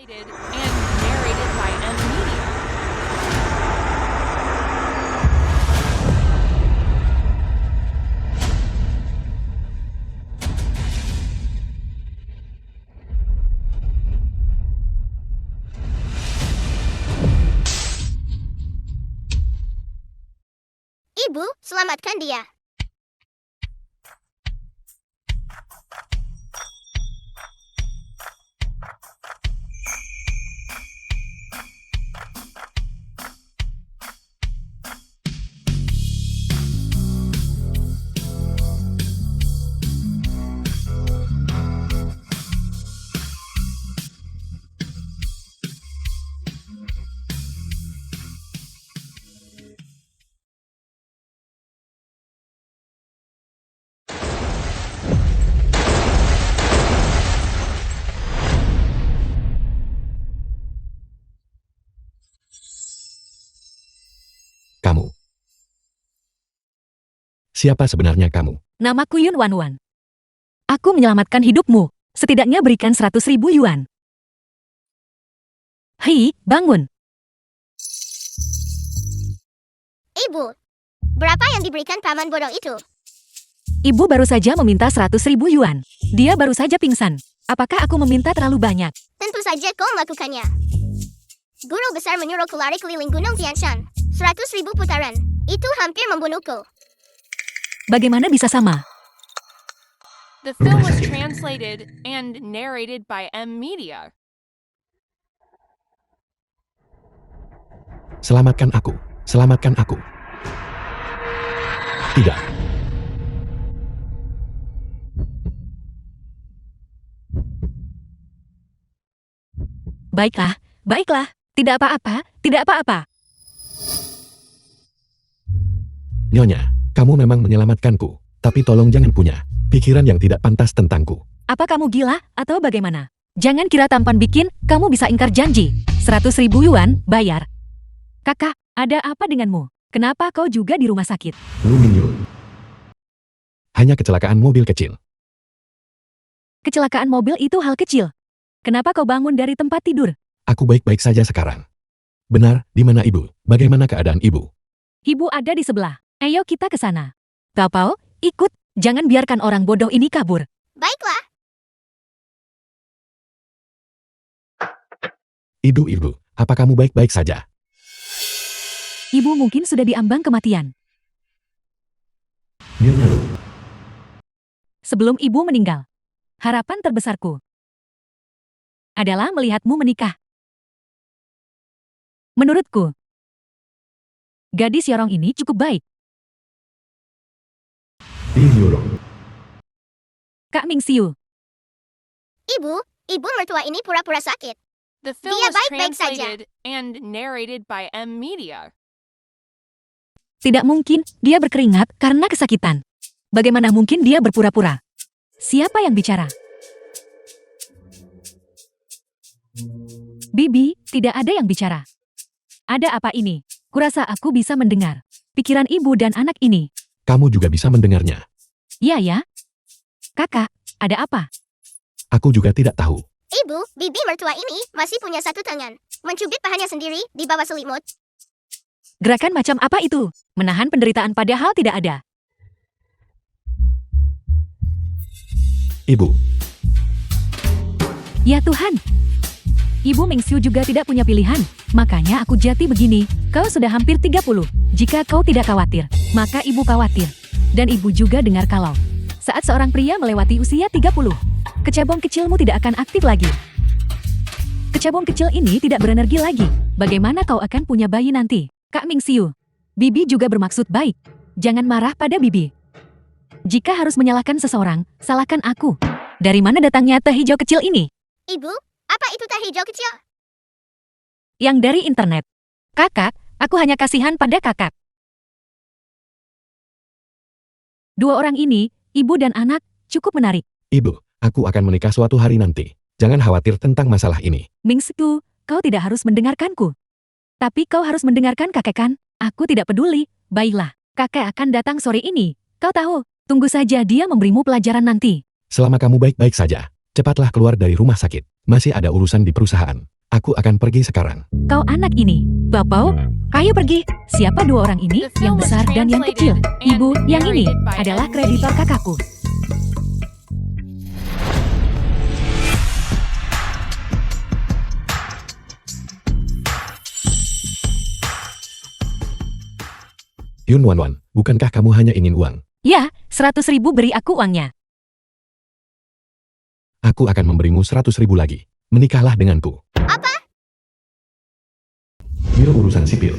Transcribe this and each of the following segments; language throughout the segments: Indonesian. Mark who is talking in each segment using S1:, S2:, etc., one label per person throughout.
S1: Translated and narrated by M Media.
S2: Ibu, selamatkan dia.
S3: Kamu. Siapa sebenarnya kamu?
S4: Namaku Yun Wanwan. Aku menyelamatkan hidupmu. Setidaknya berikan 100.000 yuan. Hei, bangun.
S2: Ibu, berapa yang diberikan paman bodoh itu?
S4: Ibu baru saja meminta 100.000 yuan. Dia baru saja pingsan. Apakah aku meminta terlalu banyak?
S2: Tentu saja kau melakukannya. Guru besar menyuruhku lari keliling Gunung Tianshan. 100.000 putaran. Itu hampir membunuhku.
S4: Bagaimana bisa sama?
S1: The film was translated and narrated by M Media.
S3: Selamatkan aku. Selamatkan aku. Tidak.
S4: Baiklah, baiklah. Tidak apa-apa, tidak apa-apa.
S3: Nyonya, kamu memang menyelamatkanku. Tapi tolong jangan punya pikiran yang tidak pantas tentangku.
S4: Apa kamu gila atau bagaimana? Jangan kira tampan bikin, kamu bisa ingkar janji. 100.000 yuan, bayar. Kakak, ada apa denganmu? Kenapa kau juga di rumah sakit?
S3: Lu Mingyun. Hanya kecelakaan mobil kecil.
S4: Kecelakaan mobil itu hal kecil. Kenapa kau bangun dari tempat tidur?
S3: Aku baik-baik saja sekarang. Benar, di mana ibu? Bagaimana keadaan ibu?
S4: Ibu ada di sebelah. Ayo kita ke sana. Taupau, ikut. Jangan biarkan orang bodoh ini kabur.
S2: Baiklah.
S3: Ibu, apa kamu baik-baik saja?
S4: Ibu mungkin sudah diambang kematian.
S3: Nyonya Lu.
S4: Sebelum ibu meninggal, harapan terbesarku adalah melihatmu menikah. Menurutku, gadis Yorong ini cukup baik. Kak Mingxiu,
S2: Ibu mertua ini pura-pura sakit.
S1: The film
S2: Dia
S1: was
S2: baik-baik saja.
S1: translated and narrated by M Media.
S4: tidak mungkin dia berkeringat karena kesakitan. Bagaimana mungkin dia berpura-pura? Siapa yang bicara? Bibi, tidak ada yang bicara. Ada apa ini? Kurasa aku bisa mendengar pikiran ibu dan anak ini.
S3: Kamu juga bisa mendengarnya.
S4: Iya ya. Kakak, ada apa?
S3: Aku juga tidak tahu.
S2: Ibu, bibi mertua ini masih punya satu tangan. Mencubit pahanya sendiri di bawah selimut.
S4: Gerakan macam apa itu? Menahan penderitaan padahal tidak ada.
S3: Ibu,
S4: Ya Tuhan. Ibu Mingxiu juga tidak punya pilihan. Makanya aku jati begini. Kau sudah hampir 30. Jika kau tidak khawatir, maka ibu khawatir. Dan ibu juga dengar kalau saat seorang pria melewati usia 30, kecebong kecilmu tidak akan aktif lagi. Kecebong kecil ini tidak berenergi lagi. Bagaimana kau akan punya bayi nanti? Kak Mingxiu, Bibi juga bermaksud baik. Jangan marah pada Bibi. Jika harus menyalahkan seseorang, salahkan aku. Dari mana datangnya teh hijau kecil ini?
S2: Ibu, apa itu teh hijau kecil?
S4: Yang dari internet. Kakak, aku hanya kasihan pada kakak. Dua orang ini, ibu dan anak, cukup menarik.
S3: ibu, aku akan menikah suatu hari nanti. Jangan khawatir tentang masalah ini.
S4: Mingxiu, kau tidak harus mendengarkanku. Tapi kau harus mendengarkan kakek kan? Aku tidak peduli. Baiklah, kakek akan datang sore ini. Kau tahu, tunggu saja dia memberimu pelajaran nanti.
S3: Selama kamu baik-baik saja, cepatlah keluar dari rumah sakit. Masih ada urusan di perusahaan. Aku akan pergi sekarang.
S4: Kau anak ini, Bapau, ayo pergi. Siapa dua orang ini, yang besar dan yang kecil? Ibu, yang ini adalah kreditor kakakku.
S3: Yun Wan Wan, bukankah kamu hanya ingin uang?
S4: Ya, 100.000 beri aku uangnya.
S3: Aku akan memberimu 100.000 lagi. Menikahlah denganku.
S2: Apa?
S3: Biro Urusan Sipil.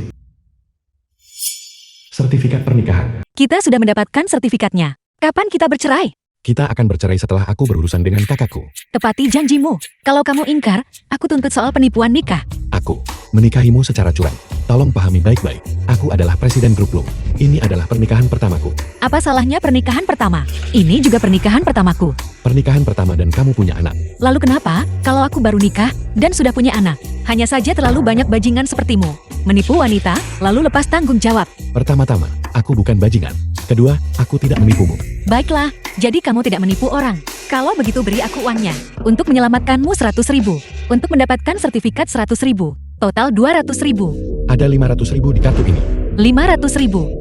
S3: Sertifikat pernikahan.
S4: Kita sudah mendapatkan sertifikatnya. Kapan kita bercerai?
S3: Kita akan bercerai setelah aku berurusan dengan kakakku.
S4: Tepati janjimu. Kalau kamu ingkar, aku tuntut soal penipuan nikah.
S3: Aku menikahimu secara curang. Tolong pahami baik-baik. Aku adalah presiden grup Loom. Ini adalah pernikahan pertamaku.
S4: Apa salahnya pernikahan pertama? Ini juga pernikahan pertamaku.
S3: Pernikahan pertama dan kamu punya anak.
S4: Lalu kenapa, kalau aku baru nikah dan sudah punya anak? Hanya saja terlalu banyak bajingan sepertimu. Menipu wanita, lalu lepas tanggung jawab.
S3: Pertama-tama, aku bukan bajingan. Kedua, aku tidak menipumu.
S4: Baiklah, jadi kamu tidak menipu orang. Kalau begitu beri aku uangnya. Untuk menyelamatkanmu 100.000. Untuk mendapatkan sertifikat 100.000. Total 200.000.
S3: Ada 500.000 di kartu ini.
S4: 500.000.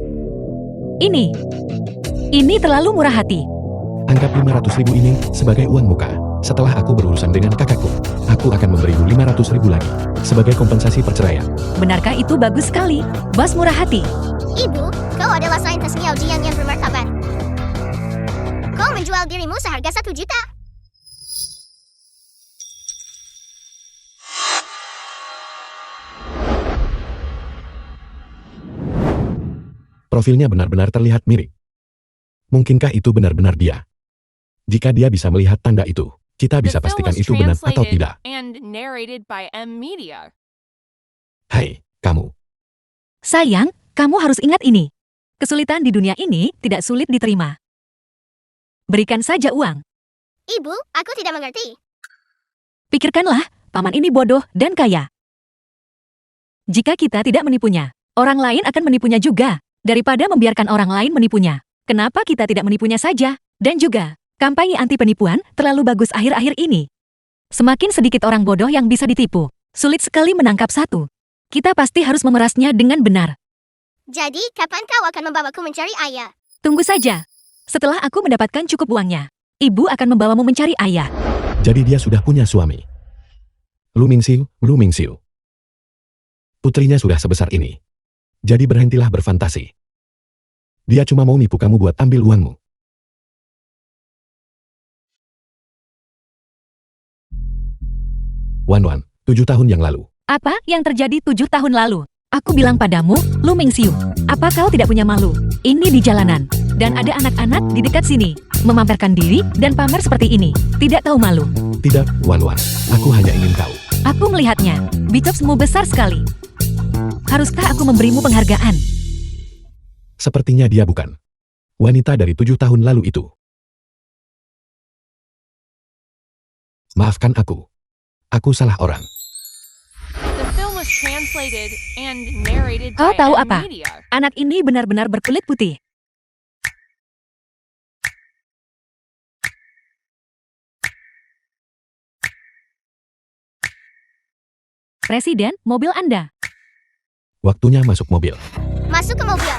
S4: Ini terlalu murah hati.
S3: Anggap 500.000 ini sebagai uang muka. Setelah aku berurusan dengan kakakku, aku akan memberimu 500.000 lagi sebagai kompensasi perceraian.
S4: Benarkah itu bagus sekali? Bos murah hati.
S2: Ibu, kau adalah saintis Miaojian yang bermartabat. Kau menjual dirimu seharga 1 juta.
S3: Profilnya benar-benar terlihat mirip. Mungkinkah itu benar-benar dia? Jika dia bisa melihat tanda itu, kita bisa
S1: The film
S3: pastikan
S1: was
S3: itu benar atau
S1: translated
S3: tidak.
S1: and narrated by M Media.
S3: Hai, kamu.
S4: Sayang, kamu harus ingat ini. Kesulitan di dunia ini tidak sulit diterima. Berikan saja uang.
S2: Ibu, aku tidak mengerti.
S4: Pikirkanlah, paman ini bodoh dan kaya. Jika kita tidak menipunya, orang lain akan menipunya juga. Daripada membiarkan orang lain menipunya, kenapa kita tidak menipunya saja? Dan juga, kampanye anti penipuan terlalu bagus akhir-akhir ini. Semakin sedikit orang bodoh yang bisa ditipu, sulit sekali menangkap satu. Kita pasti harus memerasnya dengan benar.
S2: Jadi, kapan kau akan membawaku mencari ayah?
S4: Tunggu saja. Setelah aku mendapatkan cukup uangnya, ibu akan membawamu mencari ayah.
S3: Jadi dia sudah punya suami. Lu Mingxiu. Putrinya sudah sebesar ini. Jadi berhentilah berfantasi. Dia cuma mau nipu kamu buat ambil uangmu. Wan, 7 tahun yang lalu.
S4: Apa yang terjadi 7 tahun lalu? Aku bilang padamu, Lu Mingxiu, apa kau tidak punya malu? Ini di jalanan, dan ada anak-anak di dekat sini, memamerkan diri dan pamer seperti ini. Tidak tahu malu.
S3: Tidak, Wan, aku hanya ingin tahu.
S4: Aku melihatnya, bicepsmu besar sekali. Haruskah aku memberimu penghargaan?
S3: Sepertinya dia bukan wanita dari 7 tahun lalu itu. Maafkan aku. Aku salah orang.
S1: The film was translated and narrated
S4: Kau
S1: by
S4: tahu
S1: M
S4: apa?
S1: Media.
S4: Anak ini benar-benar berkulit putih. Presiden, mobil Anda.
S3: Waktunya masuk mobil.
S2: Masuk ke mobil.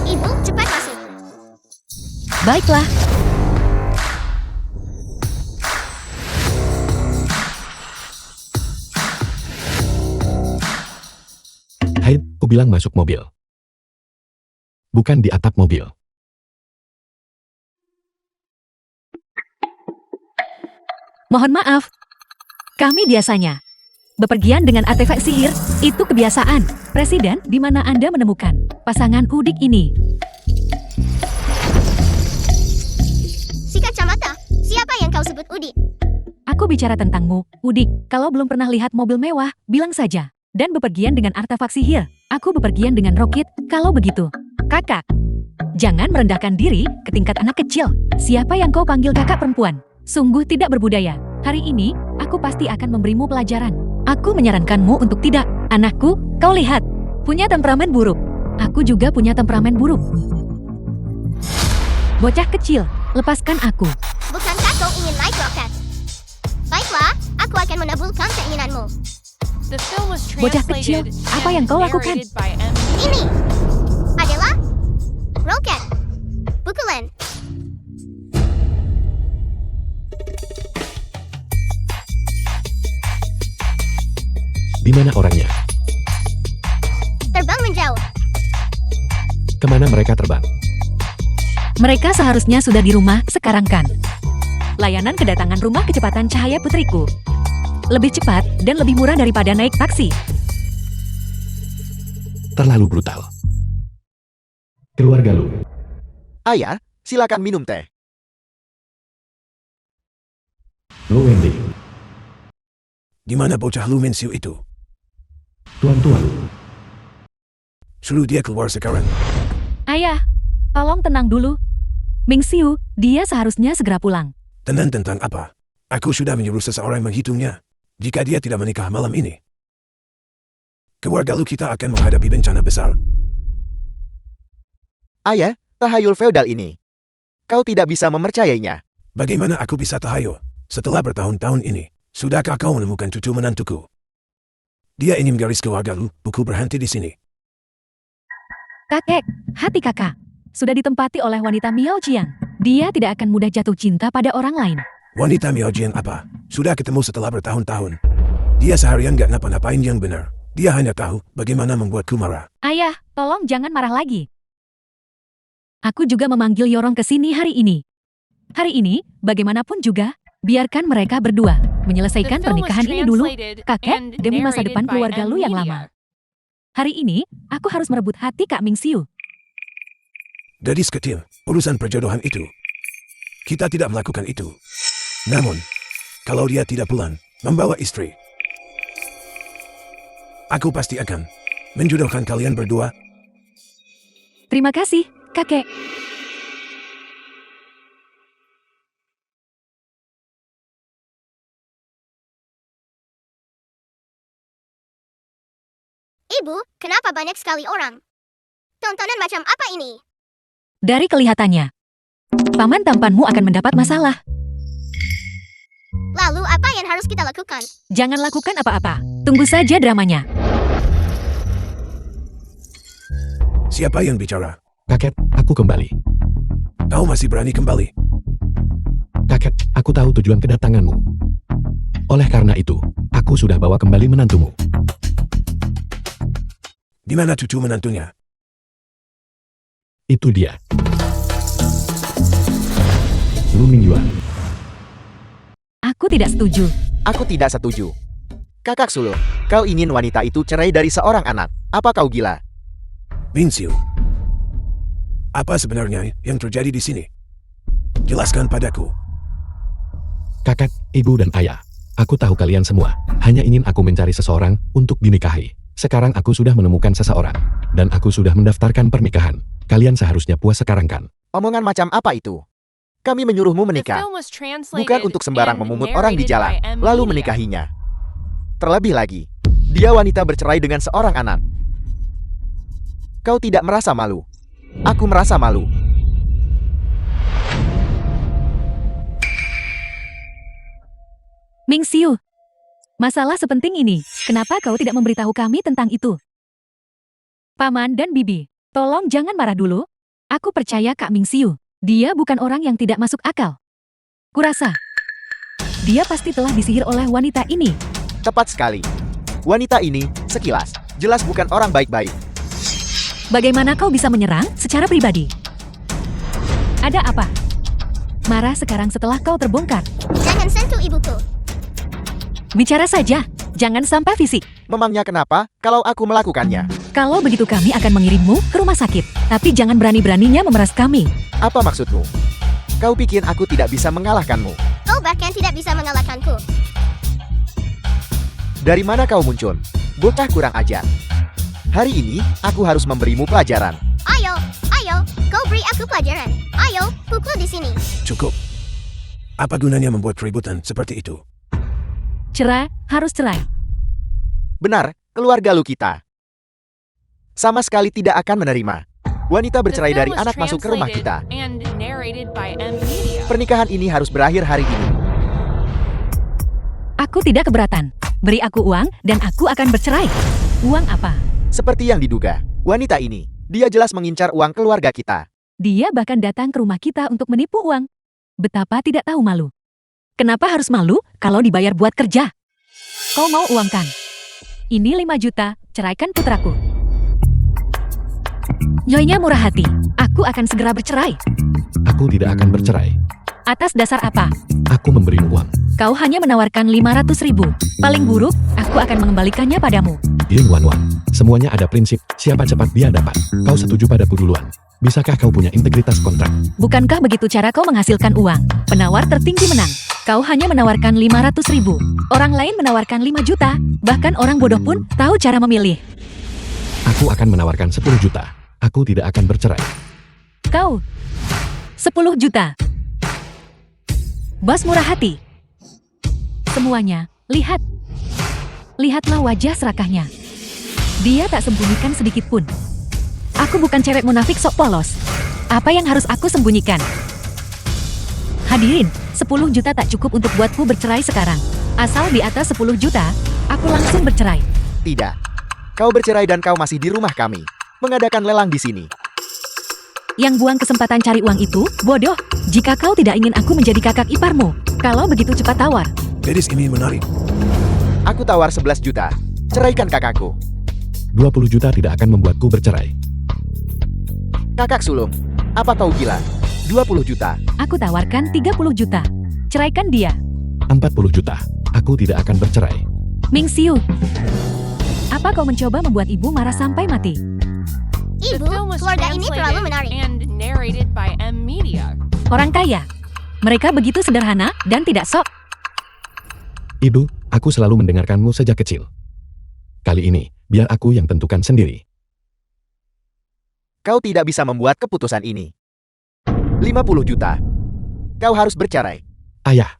S2: Ibu, cepat masuk.
S4: Baiklah.
S3: Hai, ku bilang masuk mobil. Bukan di atap mobil.
S4: Mohon maaf. Kami biasanya bepergian dengan artefak sihir, itu kebiasaan. Presiden, di mana Anda menemukan pasangan udik ini?
S2: Si kacamata, siapa yang kau sebut Udi?
S4: Aku bicara tentangmu, udik. Kalau belum pernah lihat mobil mewah, bilang saja. Dan bepergian dengan artefak sihir. Aku bepergian dengan rokit, kalau begitu. Kakak, jangan merendahkan diri ke tingkat anak kecil. Siapa yang kau panggil kakak perempuan? Sungguh tidak berbudaya. Hari ini, aku pasti akan memberimu pelajaran. Aku menyarankanmu untuk tidak. Anakku, kau lihat. Punya temperamen buruk. Aku juga punya temperamen buruk. Bocah kecil, Lepaskan aku.
S2: Bukankah kau ingin naik roket? Baiklah, aku akan mengabulkan keinginanmu.
S1: The film was
S4: Bocah kecil,
S1: translated
S4: apa yang
S1: and
S4: kau lakukan?
S1: narrated by M.
S2: Ini adalah roket. Pukulan.
S3: Di mana orangnya?
S2: Terbang menjauh.
S3: Kemana mereka terbang?
S4: Mereka seharusnya sudah di rumah sekarang kan? Layanan kedatangan rumah kecepatan cahaya putriku. Lebih cepat dan lebih murah daripada naik taksi.
S3: Terlalu brutal. Keluarga Lu.
S5: Ayah, silakan minum teh.
S3: Lu Wendy.
S6: Di mana bocah Lu Minsiu itu?
S3: Tuan-tuan.
S6: Suruh dia keluar sekarang.
S4: Ayah, tolong tenang dulu. Mingxiu, dia seharusnya segera pulang.
S6: Tenang tentang apa? Aku sudah menyuruh seseorang menghitungnya. Jika dia tidak menikah malam ini, keluarga Lu kita akan menghadapi bencana besar.
S5: Ayah, tahayul feodal ini. Kau tidak bisa mempercayainya.
S6: Bagaimana aku bisa tahayul? Setelah bertahun-tahun ini, sudahkah kau menemukan cucu menantuku? Dia ingin garis keluarga Lu, buku berhenti di sini.
S4: Kakek, hati kakak. Sudah ditempati oleh wanita Miao Jiang. Dia tidak akan mudah jatuh cinta pada orang lain.
S6: Wanita Miaojian apa? Sudah ketemu setelah bertahun-tahun. Dia seharian gak napa-napain yang benar. Dia hanya tahu bagaimana membuatku marah.
S4: Ayah, tolong jangan marah lagi. Aku juga memanggil Yorong ke sini hari ini. Hari ini, bagaimanapun juga, biarkan mereka berdua menyelesaikan
S1: The film was
S4: pernikahan ini dulu,
S1: translated
S4: kakek,
S1: and
S4: demi masa
S1: narrated
S4: depan
S1: by
S4: keluarga
S1: M.
S4: lu yang
S1: Media.
S4: lama. Hari ini, aku harus merebut hati Kak Mingxiu.
S6: Gadis kecil, urusan perjodohan itu. Kita tidak melakukan itu. Namun, kalau dia tidak pulang, membawa istri, aku pasti akan menjodohkan kalian berdua.
S4: Terima kasih, kakek.
S2: Ibu, kenapa banyak sekali orang? Tontonan macam apa ini?
S4: Dari kelihatannya, paman tampanmu akan mendapat masalah.
S2: Lalu apa yang harus kita lakukan?
S4: Jangan lakukan apa-apa. Tunggu saja dramanya.
S6: Siapa yang bicara?
S3: Kakek, aku kembali.
S6: Kau masih berani kembali?
S3: Kakek, aku tahu tujuan kedatanganmu. Oleh karena itu, aku sudah bawa kembali menantumu.
S6: Di mana cucu menantunya?
S3: Itu dia. Lu Mingyuan.
S4: Aku tidak setuju.
S5: Aku tidak setuju. Kakak sulung, kau ingin wanita itu cerai dari seorang anak. Apa kau gila?
S6: Minsiu. Apa sebenarnya yang terjadi di sini? Jelaskan padaku.
S3: Kakek, ibu dan ayah. Aku tahu kalian semua hanya ingin aku mencari seseorang untuk dinikahi. Sekarang aku sudah menemukan seseorang. Dan aku sudah mendaftarkan pernikahan. Kalian seharusnya puas sekarang kan?
S5: Omongan macam apa itu? Kami menyuruhmu
S1: The
S5: menikah,
S1: film was translated
S5: bukan untuk sembarang
S1: and
S5: memungut orang di
S1: narrated
S5: jalan,
S1: by M.
S5: lalu
S1: Media.
S5: menikahinya. Terlebih lagi, dia wanita bercerai dengan seorang anak. Kau tidak merasa malu? Aku merasa malu.
S4: Mingxiu, masalah sepenting ini, kenapa kau tidak memberitahu kami tentang itu? Paman dan Bibi, tolong jangan marah dulu. Aku percaya Kak Mingxiu. Dia bukan orang yang tidak masuk akal. Kurasa, dia pasti telah disihir oleh wanita ini.
S5: Tepat sekali. Wanita ini, sekilas, jelas bukan orang baik-baik.
S4: Bagaimana kau bisa menyerang secara pribadi? Ada apa? Marah sekarang setelah kau terbongkar.
S2: Jangan sentuh ibuku.
S4: Bicara saja, jangan sampai fisik.
S5: Memangnya kenapa kalau aku melakukannya?
S4: Kalau begitu kami akan mengirimmu ke rumah sakit. Tapi jangan berani-beraninya memeras kami.
S5: Apa maksudmu? Kau pikir aku tidak bisa mengalahkanmu?
S2: Kau bahkan tidak bisa mengalahkanku.
S5: Dari mana kau muncul? Bocah kurang ajar. Hari ini, aku harus memberimu pelajaran.
S2: Ayo, ayo, kau beri aku pelajaran. Ayo, pukul di sini.
S6: Cukup. Apa gunanya membuat keributan seperti itu?
S4: Cerai, harus cerai.
S5: Benar, keluarga lu kita sama sekali tidak akan menerima wanita
S1: The
S5: bercerai
S1: film
S5: dari
S1: was
S5: anak masuk ke rumah
S1: translated
S5: kita.
S1: and narrated by M. Media.
S5: Pernikahan ini harus berakhir hari ini.
S4: Aku tidak keberatan. Beri aku uang dan aku akan bercerai. Uang apa?
S5: Seperti yang diduga, wanita ini, dia jelas mengincar uang keluarga kita.
S4: Dia bahkan datang ke rumah kita untuk menipu uang. Betapa tidak tahu malu. Kenapa harus malu kalau dibayar buat kerja? Kau mau uang kan? Ini 5 juta, ceraikan putraku. Nyonya murah hati, aku akan segera bercerai.
S3: Aku tidak akan bercerai.
S4: Atas dasar apa?
S3: Aku memberimu uang.
S4: Kau hanya menawarkan 500.000. Paling buruk, aku akan mengembalikannya padamu.
S3: Yin Wan Wan, semuanya ada prinsip, siapa cepat dia dapat. Kau setuju padaku duluan. Bisakah kau punya integritas kontrak?
S4: Bukankah begitu cara kau menghasilkan uang? Penawar tertinggi menang. Kau hanya menawarkan 500.000. Orang lain menawarkan 5 juta. Bahkan orang bodoh pun tahu cara memilih.
S3: Aku akan menawarkan 10 juta. Aku tidak akan bercerai.
S4: Kau 10 juta. Bos murah hati. Semuanya, lihat. Lihatlah wajah serakahnya. Dia tak sembunyikan sedikit pun. Aku bukan cewek munafik sok polos. Apa yang harus aku sembunyikan? Hadirin, 10 juta tak cukup untuk buatku bercerai sekarang. Asal di atas 10 juta, aku langsung bercerai.
S5: Tidak. Kau bercerai dan kau masih di rumah kami. Mengadakan lelang di sini.
S4: Yang buang kesempatan cari uang itu, bodoh. Jika kau tidak ingin aku menjadi kakak iparmu, kalau begitu cepat tawar.
S6: Gadis ini menarik.
S5: Aku tawar 11 juta. Ceraikan kakakku.
S3: 20 juta tidak akan membuatku bercerai.
S5: Kakak sulung, apa kau gila? 20 juta.
S4: Aku tawarkan 30 juta. Ceraikan dia.
S3: 40 juta. Aku tidak akan bercerai.
S4: Ming Xiu. Apa kau mencoba membuat ibu marah sampai mati?
S1: The
S2: Ibu,
S1: film was
S2: keluarga ini terlalu
S1: translated
S2: menarik.
S1: and narrated by M Media.
S4: Orang kaya. Mereka begitu sederhana dan tidak sok.
S3: Ibu, aku selalu mendengarkanmu sejak kecil. Kali ini, biar aku yang tentukan sendiri.
S5: Kau tidak bisa membuat keputusan ini. 50 juta. Kau harus bercerai.
S3: Ayah,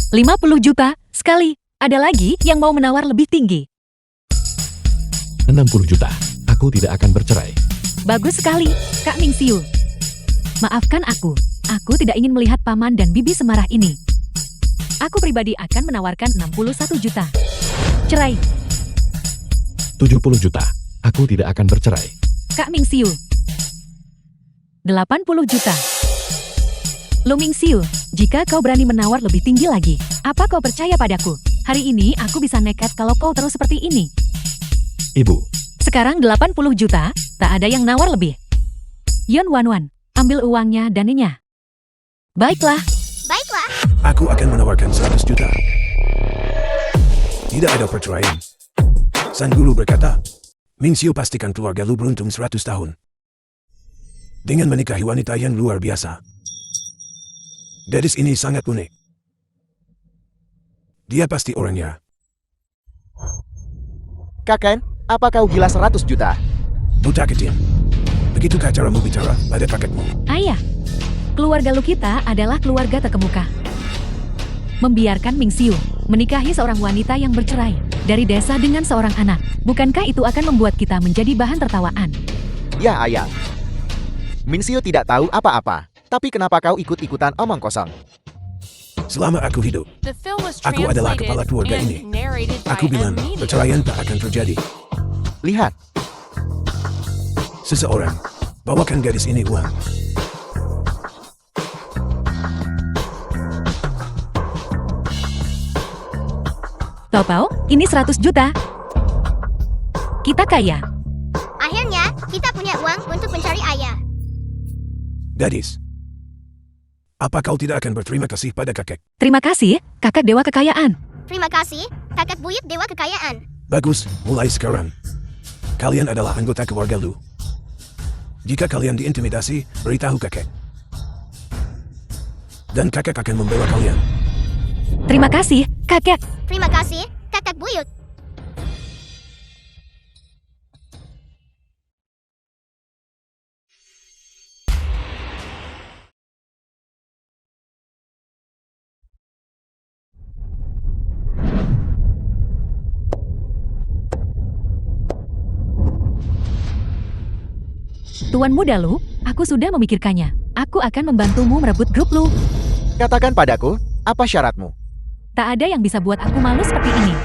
S4: 50 juta, sekali. Ada lagi yang mau menawar lebih tinggi.
S3: 60 juta. Aku tidak akan bercerai.
S4: Bagus sekali, Kak Ming Xiu. Maafkan aku. Aku tidak ingin melihat paman dan bibi semarah ini. Aku pribadi akan menawarkan 61 juta. Cerai,
S3: 70 juta. Aku tidak akan bercerai.
S4: Kak Ming Xiu. 80 juta. Lu Ming Xiu, jika kau berani menawar lebih tinggi lagi, apa kau percaya padaku? Hari ini aku bisa nekat kalau kau terus seperti ini.
S3: Ibu,
S4: Sekarang 80 juta, tak ada yang nawar lebih. Yon Wan Wan, ambil uangnya dan inya. Baiklah,
S2: Baiklah,
S6: Aku akan menawarkan 100 juta. Tidak ada perceraian. Sang guru berkata, Ming Xiu pastikan keluarga lu beruntung 100 tahun. Dengan menikahi wanita yang luar biasa. Gadis ini sangat unik. Dia pasti orangnya.
S5: Kakak, apa kau gila 100 juta?
S6: Buta kecil. Begitukah caramu bicara pada kakekmu?
S4: ayah. Keluarga lu kita adalah keluarga terkemuka. Membiarkan Ming Xiu menikahi seorang wanita yang bercerai dari desa dengan seorang anak. Bukankah itu akan membuat kita menjadi bahan tertawaan?
S5: Ya ayah. Min Xiu tidak tahu apa-apa. Tapi kenapa kau ikut-ikutan omong kosong?
S6: Selama aku hidup,
S1: The film was
S6: Aku adalah
S1: translated
S6: kepala keluarga
S1: and
S6: ini.
S1: narrated by
S6: aku bilang
S1: M Media.
S6: perceraian tak akan terjadi.
S5: Lihat,
S6: Seseorang, bawakan gadis ini uang.
S4: Tahu, ini 100 juta. Kita kaya.
S2: akhirnya kita punya uang untuk mencari ayah.
S6: Gadis, apa kau tidak akan berterima kasih pada kakek?
S4: Terima kasih, kakak dewa kekayaan.
S2: Terima kasih, kakak buyut dewa kekayaan.
S6: Bagus, mulai sekarang. Kalian adalah anggota keluarga lu. Jika kalian diintimidasi, beritahu kakek. Dan kakek akan membela kalian.
S4: Terima kasih, kakek.
S2: Terima kasih, kakak buyut.
S4: Tuan muda Lu, aku sudah memikirkannya. Aku akan membantumu merebut grup Lu.
S5: Katakan padaku, apa syaratmu?
S4: Tak ada yang bisa buat aku malu seperti ini.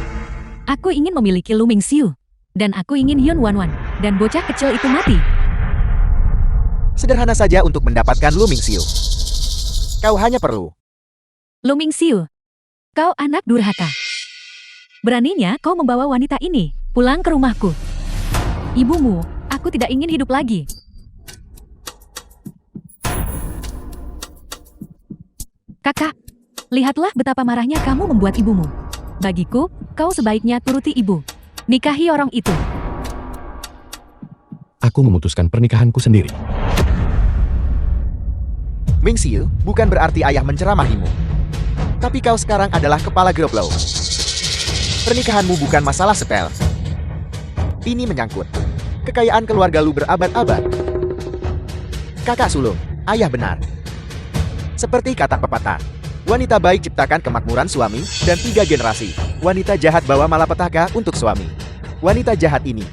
S4: Aku ingin memiliki Lu Mingxiu. Dan aku ingin Yun Wanwan. Dan bocah kecil itu mati.
S5: Sederhana saja untuk mendapatkan Lu Mingxiu. Kau hanya perlu.
S4: Lu Mingxiu, kau anak durhaka. Beraninya kau membawa wanita ini pulang ke rumahku. Ibumu, aku tidak ingin hidup lagi. Kakak, lihatlah betapa marahnya kamu membuat ibumu. Bagiku, kau sebaiknya turuti ibu. Nikahi orang itu.
S3: Aku memutuskan pernikahanku sendiri.
S5: Mingxiu bukan berarti ayah menceramahimu. Tapi kau sekarang adalah kepala grup Lo. Pernikahanmu bukan masalah sepele. Ini menyangkut kekayaan keluarga Lu berabad-abad. Kakak sulung, ayah benar. Seperti kata pepatah, wanita baik ciptakan kemakmuran suami dan 3 generasi. Wanita jahat bawa malapetaka untuk suami. Wanita jahat ini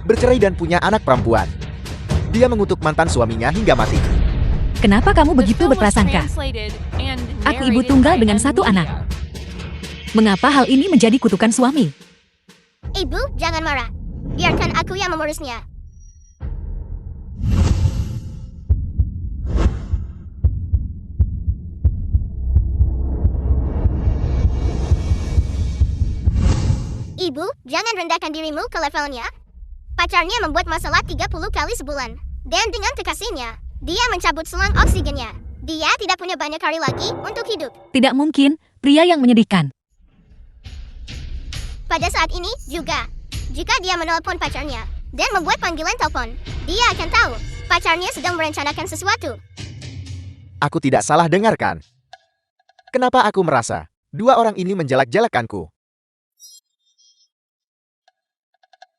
S5: bercerai dan punya anak perempuan. Dia mengutuk mantan suaminya hingga mati.
S4: Kenapa kamu
S1: The
S4: begitu
S1: film was
S4: berprasangka?
S1: translated and
S4: Aku ibu
S1: narrated
S4: tunggal
S1: by
S4: dengan
S1: M.
S4: satu
S1: Media.
S4: anak. Mengapa hal ini menjadi kutukan suami?
S2: Ibu, jangan marah. Biarkan aku yang mengurusnya. Ibu, jangan rendahkan dirimu ke levelnya. Pacarnya membuat masalah 30 kali sebulan. Dan dengan kekasihnya, dia mencabut selang oksigennya. Dia tidak punya banyak hari lagi untuk hidup.
S4: Tidak mungkin, pria yang menyedihkan.
S2: Pada saat ini juga, jika dia menelpon pacarnya dan membuat panggilan telepon, dia akan tahu pacarnya sedang merencanakan sesuatu.
S5: Aku tidak salah dengarkan. Kenapa aku merasa 2 orang ini menjelek-jelekanku?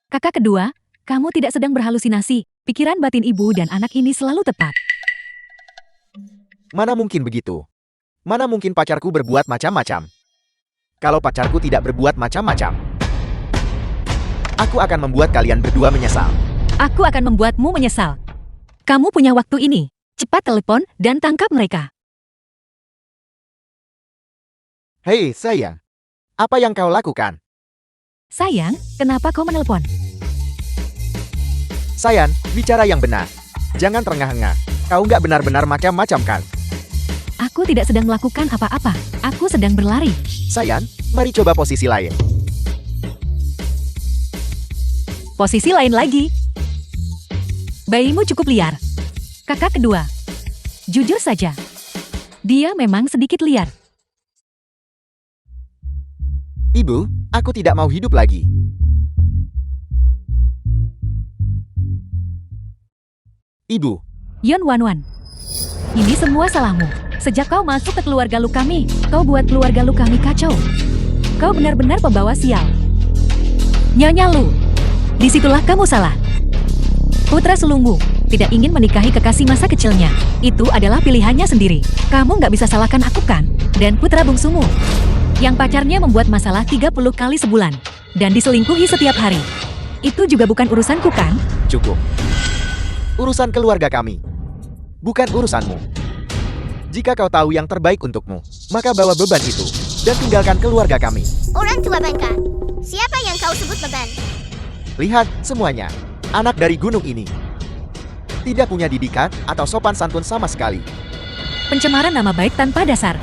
S4: Kakak kedua, kamu tidak sedang berhalusinasi. Pikiran batin ibu dan anak ini selalu tepat.
S5: Mana mungkin begitu? Mana mungkin pacarku berbuat macam-macam? Kalau pacarku tidak berbuat macam-macam, aku akan membuat kalian berdua menyesal.
S4: Aku akan membuatmu menyesal. Kamu punya waktu ini. Cepat telepon dan tangkap mereka.
S5: Hei, sayang. Apa yang kau lakukan?
S4: Sayang, kenapa kau menelpon?
S5: Sayang, bicara yang benar. Jangan terengah-engah. Kau nggak benar-benar macam-macam kan?
S4: Aku tidak sedang melakukan apa-apa. Aku sedang berlari.
S5: Sayang, mari coba posisi lain.
S4: Posisi lain lagi. Bayimu cukup liar. Kakak kedua. Jujur saja. Dia memang sedikit liar.
S5: Ibu, aku tidak mau hidup lagi. Ibu,
S4: Yun Wanwan. Ini semua salahmu. Sejak kau masuk ke keluarga Lu kami, kau buat keluarga Lu kami kacau. Kau benar-benar pembawa sial. Nyonya Lu, disitulah kamu salah. Putra sulungmu tidak ingin menikahi kekasih masa kecilnya. Itu adalah pilihannya sendiri. Kamu nggak bisa salahkan aku kan? Dan putra bungsumu, yang pacarnya membuat masalah 30 kali sebulan. Dan diselingkuhi setiap hari. Itu juga bukan urusanku kan?
S5: cukup. Urusan keluarga kami, bukan urusanmu. Jika kau tahu yang terbaik untukmu, maka bawa beban itu dan tinggalkan keluarga kami.
S2: Orang tua bangka. Siapa yang kau sebut beban?
S5: Lihat semuanya, anak dari gunung ini tidak punya didikan atau sopan santun sama sekali.
S4: Pencemaran nama baik tanpa dasar.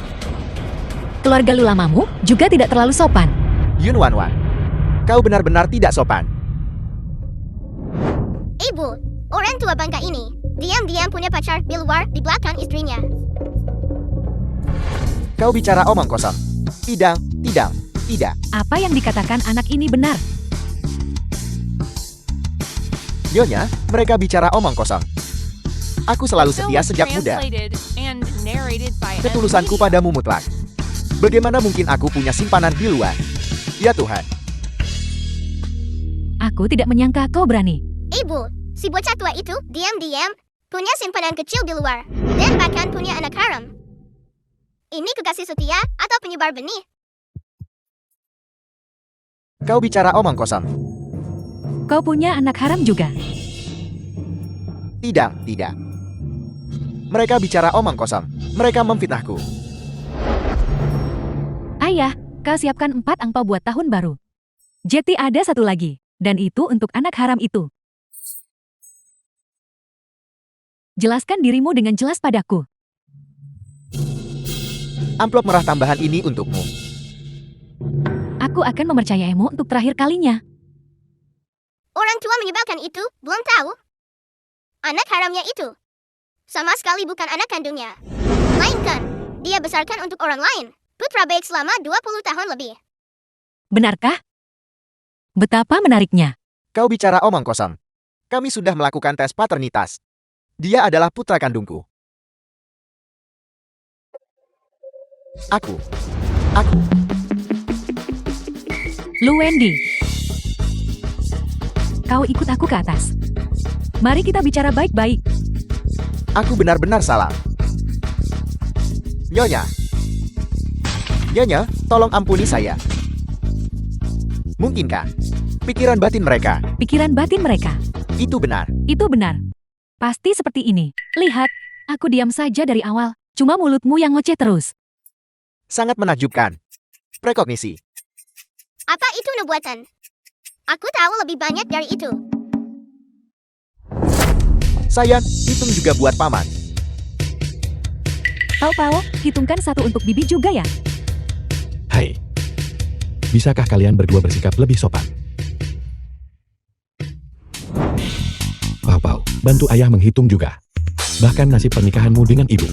S4: Keluarga Lu lamamu juga tidak terlalu sopan.
S5: Yun Wanwan, kau benar-benar tidak sopan.
S2: Ibu, orang tua bangka ini diam-diam punya pacar di luar di belakang istrinya.
S5: Kau bicara omong kosong. Tidak, tidak, tidak.
S4: Apa yang dikatakan anak ini benar.
S5: Nyonya, mereka bicara omong kosong. Aku selalu
S1: Film
S5: setia
S1: was
S5: sejak muda.
S1: translated and narrated by M.
S5: Ketulusanku
S1: Media.
S5: padamu mutlak. Bagaimana mungkin aku punya simpanan di luar? Ya Tuhan,
S4: Aku tidak menyangka kau berani.
S2: Ibu, si bocah tua itu diam-diam punya simpanan kecil di luar dan bahkan punya anak haram. Ini kekasih setia atau penyebar benih?
S5: kau bicara omong kosong.
S4: Kau punya anak haram juga.
S5: Tidak, tidak. Mereka bicara omong kosong. Mereka memfitnahku.
S4: Ayah, kau siapkan 4 angpau buat tahun baru. Jeti ada satu lagi, dan itu untuk anak haram itu. Jelaskan dirimu dengan jelas padaku.
S5: Amplop merah tambahan ini untukmu.
S4: Aku akan mempercayaimu untuk terakhir kalinya.
S2: Orang tua menyebalkan itu, belum tahu? Anak haramnya itu sama sekali bukan anak kandungnya. Melainkan, dia besarkan untuk orang lain. Putra baik selama 20 tahun lebih.
S4: Benarkah? Betapa menariknya.
S5: Kau bicara omong kosong. Kami sudah melakukan tes paternitas. Dia adalah putra kandungku. Aku.
S4: Lu Wendy. Kau ikut aku ke atas. Mari kita bicara baik-baik.
S5: Aku benar-benar salah. Nyonya. Nyonya, tolong ampuni saya. Mungkinkah pikiran batin mereka
S4: Pikiran batin mereka.
S5: itu benar?
S4: Itu benar. Pasti seperti ini. Lihat, aku diam saja dari awal. Cuma mulutmu yang ngoceh terus.
S5: Sangat menakjubkan. Prekognisi.
S2: Apa itu nubuatan? Aku tahu lebih banyak dari itu.
S5: Sayang, hitung juga buat paman.
S4: Pau, hitungkan 1 untuk bibi juga ya.
S3: Hai. Bisakah kalian berdua bersikap lebih sopan? Pau, bantu ayah menghitung juga. Bahkan nasib pernikahanmu dengan ibu.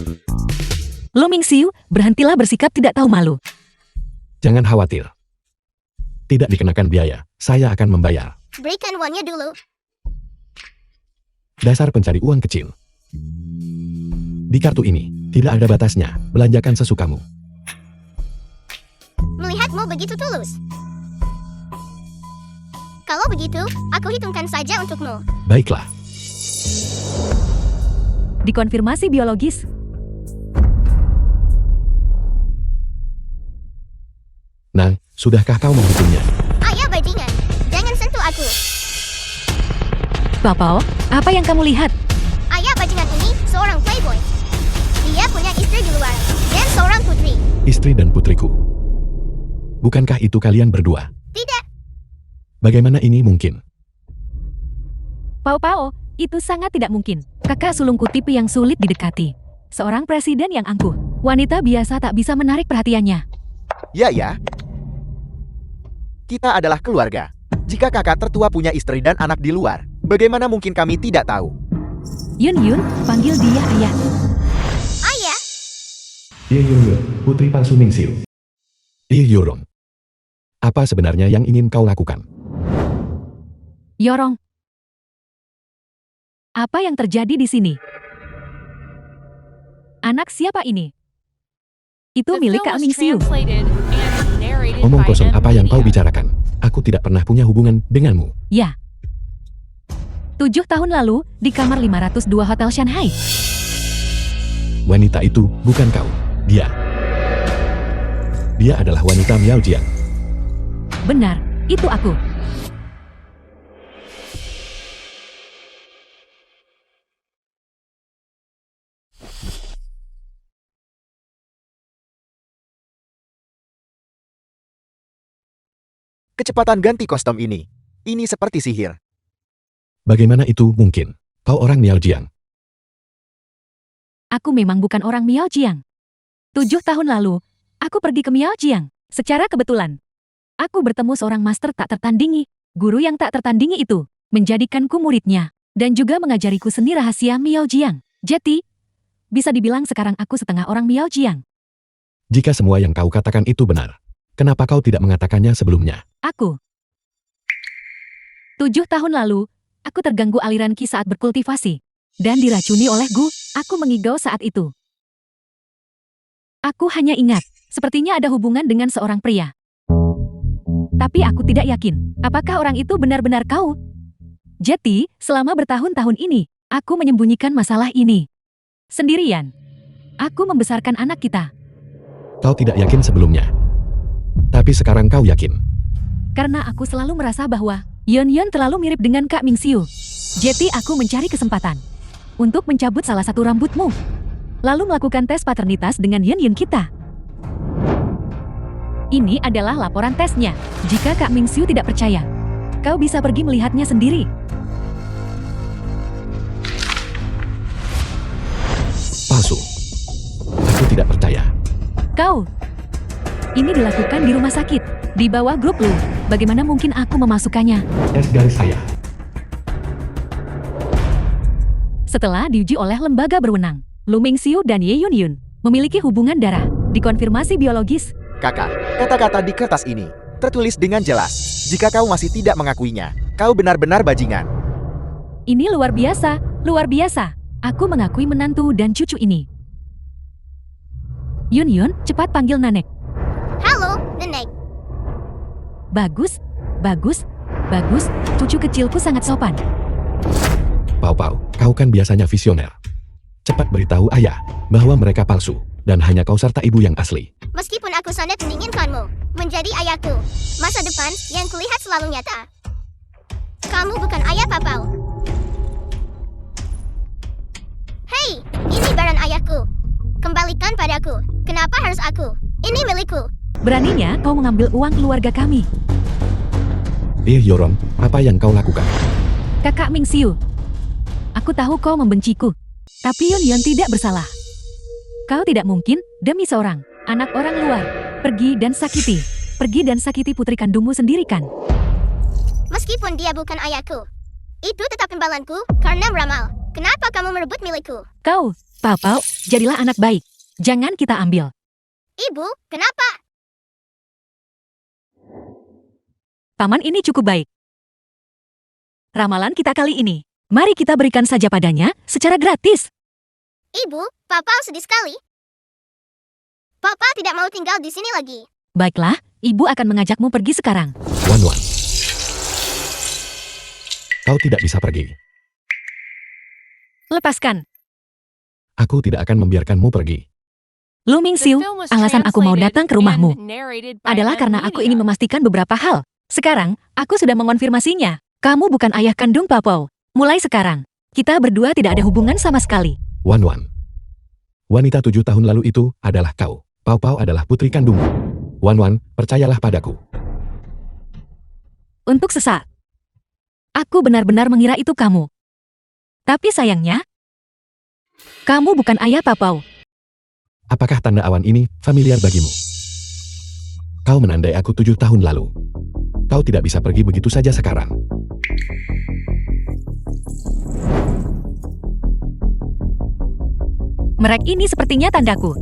S4: Lu Mingxiu, berhentilah bersikap tidak tahu malu.
S3: Jangan khawatir. Tidak dikenakan biaya, saya akan membayar.
S2: Berikan uangnya dulu.
S3: Dasar pencari uang kecil. Di kartu ini, tidak ada batasnya, belanjakan sesukamu.
S2: Melihatmu begitu tulus. Kalau begitu, aku hitungkan saja untukmu.
S3: Baiklah,
S4: Dikonfirmasi biologis.
S3: Nah, sudahkah kau menghitungnya?
S2: Ayah bajingan, jangan sentuh aku.
S4: Pau, apa yang kamu lihat?
S2: Ayah bajingan ini seorang playboy. Dia punya istri di luar dan seorang putri.
S3: Istri dan putriku. Bukankah itu kalian berdua?
S2: Tidak,
S3: Bagaimana ini mungkin?
S4: Pau, itu sangat tidak mungkin. Kakak sulungku tipe yang sulit didekati. Seorang presiden yang angkuh. Wanita biasa tak bisa menarik perhatiannya.
S5: Ya. Kita adalah keluarga. Jika kakak tertua punya istri dan anak di luar, bagaimana mungkin kami tidak tahu?
S4: Yun, panggil dia ayah.
S2: ayah.
S3: Ye Yun, putri palsu Mingxiu. Ye Yorong. Apa sebenarnya yang ingin kau lakukan?
S4: Yorong. Apa yang terjadi di sini? Anak siapa ini? Itu
S1: The
S4: milik
S1: film
S4: Kak
S1: was
S4: Mingxiu.
S1: translated and narrated
S3: Omong
S1: by
S3: kosong
S1: M
S3: apa yang kau
S1: Media.
S3: bicarakan? Aku tidak pernah punya hubungan denganmu.
S4: Ya. 7 tahun lalu, di kamar 502 Hotel Shanghai.
S3: Wanita itu bukan kau. Dia adalah wanita Miao Jiang.
S4: Benar, itu aku.
S5: Kecepatan ganti kostum ini. Ini seperti sihir.
S3: Bagaimana itu mungkin? Kau orang Miao Jiang.
S4: Aku memang bukan orang Miao Jiang. 7 tahun lalu, aku pergi ke Miao Jiang. Secara kebetulan, aku bertemu seorang master tak tertandingi. Guru yang tak tertandingi itu menjadikanku muridnya dan juga mengajariku seni rahasia Miao Jiang. Jadi, bisa dibilang sekarang aku setengah orang Miao Jiang.
S3: Jika semua yang kau katakan itu benar, kenapa kau tidak mengatakannya sebelumnya?
S4: Aku. 7 tahun lalu, aku terganggu aliran Qi saat berkultivasi. Dan diracuni oleh Gu, aku mengigau saat itu. Aku hanya ingat, sepertinya ada hubungan dengan seorang pria. Tapi aku tidak yakin, apakah orang itu benar-benar kau? Jadi, selama bertahun-tahun ini, aku menyembunyikan masalah ini. Sendirian. Aku membesarkan anak kita.
S3: Kau tidak yakin sebelumnya. Tapi sekarang kau yakin.
S4: Karena aku selalu merasa bahwa Yon terlalu mirip dengan Kak Mingxiu. Jadi aku mencari kesempatan untuk mencabut salah satu rambutmu. lalu melakukan tes paternitas dengan Yun kita. Ini adalah laporan tesnya. Jika Kak Mingxiu tidak percaya, kau bisa pergi melihatnya sendiri.
S3: Palsu. Aku tidak percaya.
S4: Kau. Ini dilakukan di rumah sakit, di bawah grup Lu. Bagaimana mungkin aku memasukkannya?
S3: S ayah.
S4: Setelah diuji oleh lembaga berwenang, Lu Mingxiu dan Ye Yun memiliki hubungan darah, dikonfirmasi biologis.
S5: Kakak, kata-kata di kertas ini tertulis dengan jelas. Jika kau masih tidak mengakuinya, kau benar-benar bajingan.
S4: Ini luar biasa, luar biasa. Aku mengakui menantu dan cucu ini. Yun, cepat panggil Nanek.
S2: Halo, Nenek.
S4: Bagus, bagus, bagus. Cucu kecilku sangat sopan.
S3: Pau, kau kan biasanya visioner. Cepat beritahu ayah bahwa mereka palsu dan hanya kau serta ibu yang asli.
S2: Meskipun aku sangat menginginkanmu menjadi ayahku, masa depan yang kulihat selalu nyata. Kamu bukan ayah Papau. Hei, ini barang ayahku. Kembalikan padaku. Kenapa harus aku? Ini milikku.
S4: Beraninya kau mengambil uang keluarga kami.
S3: Yorong, apa yang kau lakukan?
S4: Kakak Mingxiu, aku tahu kau membenciku, tapi Yun tidak bersalah. Kau tidak mungkin, demi seorang anak orang luar, pergi dan sakiti putri kandungmu sendiri kan?
S2: Meskipun dia bukan ayahku, itu tetap imbalanku karena meramal. Kenapa kamu merebut milikku?
S4: Kau, Papau, jadilah anak baik. Jangan kita ambil.
S2: Ibu, kenapa?
S4: Paman ini cukup baik. Ramalan kita kali ini, mari kita berikan saja padanya secara gratis.
S2: Ibu, Papa sedih sekali. Papa tidak mau tinggal di sini lagi.
S4: Baiklah, ibu akan mengajakmu pergi sekarang.
S3: Wan. Kau tidak bisa pergi.
S4: Lepaskan.
S3: Aku tidak akan membiarkanmu pergi.
S4: Lu Mingxiu, alasan aku mau datang ke rumahmu adalah karena aku ingin memastikan beberapa hal. Sekarang, aku sudah mengonfirmasinya. Kamu bukan ayah kandung Papau. Mulai sekarang, kita berdua tidak ada hubungan sama sekali.
S3: Wan. Wanita 7 tahun lalu itu adalah kau. Pau adalah putri kandungmu. Wan, percayalah padaku.
S4: Untuk sesaat, aku benar-benar mengira itu kamu. Tapi sayangnya, kamu bukan ayah Papau.
S3: Apakah tanda awan ini familiar bagimu? Kau menandai aku 7 tahun lalu. Kau tidak bisa pergi begitu saja sekarang.
S4: Merek ini sepertinya tandaku.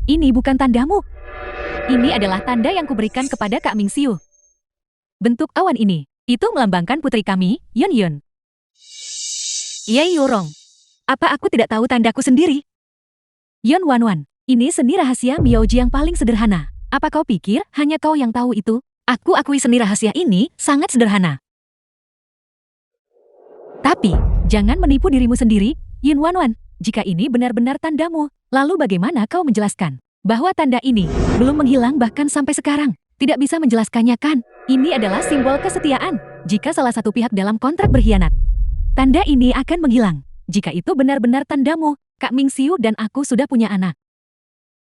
S4: Ini bukan tandamu. Ini adalah tanda yang kuberikan kepada Kak Mingxiu. Bentuk awan ini, itu melambangkan putri kami, Yun. Ye Yorong. Apa aku tidak tahu tandaku sendiri? Yun Wan, ini seni rahasia Miaoji yang paling sederhana. Apa kau pikir hanya kau yang tahu itu? Aku akui seni rahasia ini sangat sederhana. Tapi, jangan menipu dirimu sendiri, Yun Wan. Jika ini benar-benar tandamu, lalu bagaimana kau menjelaskan bahwa tanda ini belum menghilang bahkan sampai sekarang? Tidak bisa menjelaskannya kan? Ini adalah simbol kesetiaan. Jika salah satu pihak dalam kontrak berkhianat, tanda ini akan menghilang. Jika itu benar-benar tandamu, Kak Mingxiu dan aku sudah punya anak.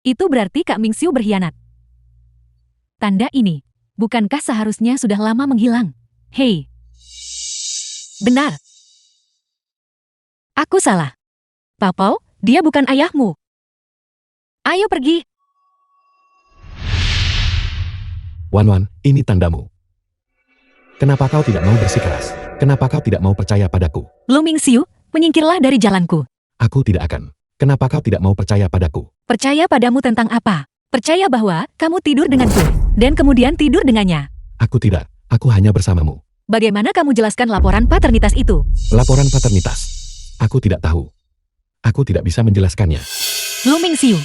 S4: Itu berarti Kak Mingxiu berkhianat. Tanda ini, bukankah seharusnya sudah lama menghilang? Hei. Benar. Aku salah. Papau, dia bukan ayahmu. Ayo pergi.
S3: Wan, ini tandamu. Kenapa kau tidak mau bersikeras? Kenapa kau tidak mau percaya padaku?
S4: Lu Mingxiu, menyingkirlah dari jalanku.
S3: Aku tidak akan. Kenapa kau tidak mau percaya padaku?
S4: Percaya padamu tentang apa? Percaya bahwa kamu tidur denganku, dan kemudian tidur dengannya.
S3: Aku tidak. Aku hanya bersamamu.
S4: Bagaimana kamu jelaskan laporan paternitas itu?
S3: Laporan paternitas. Aku tidak tahu. Aku tidak bisa menjelaskannya.
S4: Lu Mingxiu,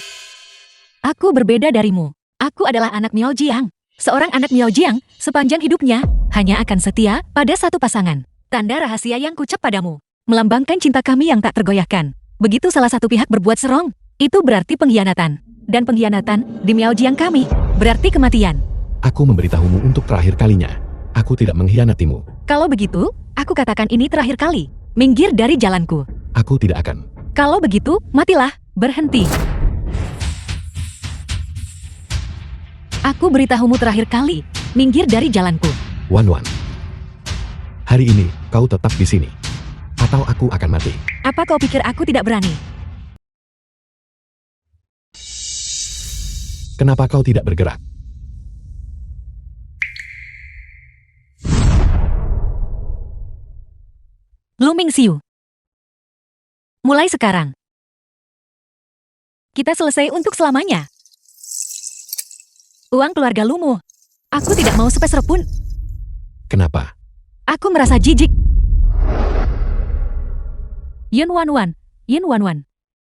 S4: aku berbeda darimu. Aku adalah anak Miao Jiang. Seorang anak Miao Jiang, sepanjang hidupnya, hanya akan setia pada satu pasangan. Tanda rahasia yang kucap padamu, melambangkan cinta kami yang tak tergoyahkan. Begitu salah satu pihak berbuat serong, itu berarti pengkhianatan. Dan pengkhianatan di Miao Jiang kami, berarti kematian.
S3: Aku memberitahumu untuk terakhir kalinya. Aku tidak mengkhianatimu.
S4: Kalau begitu, aku katakan ini terakhir kali. Minggir dari jalanku.
S3: Aku tidak akan.
S4: Kalau begitu, matilah, berhenti. Aku beritahumu terakhir kali, minggir dari jalanku.
S3: Wan Wan. Hari ini, kau tetap di sini. Atau aku akan mati.
S4: Apa kau pikir aku tidak berani?
S3: Kenapa kau tidak bergerak?
S4: Lu Mingxiu. Mulai sekarang. Kita selesai untuk selamanya. Uang keluarga Lumu. Aku tidak mau sepeser pun.
S3: Kenapa?
S4: Aku merasa jijik. Yun Wan.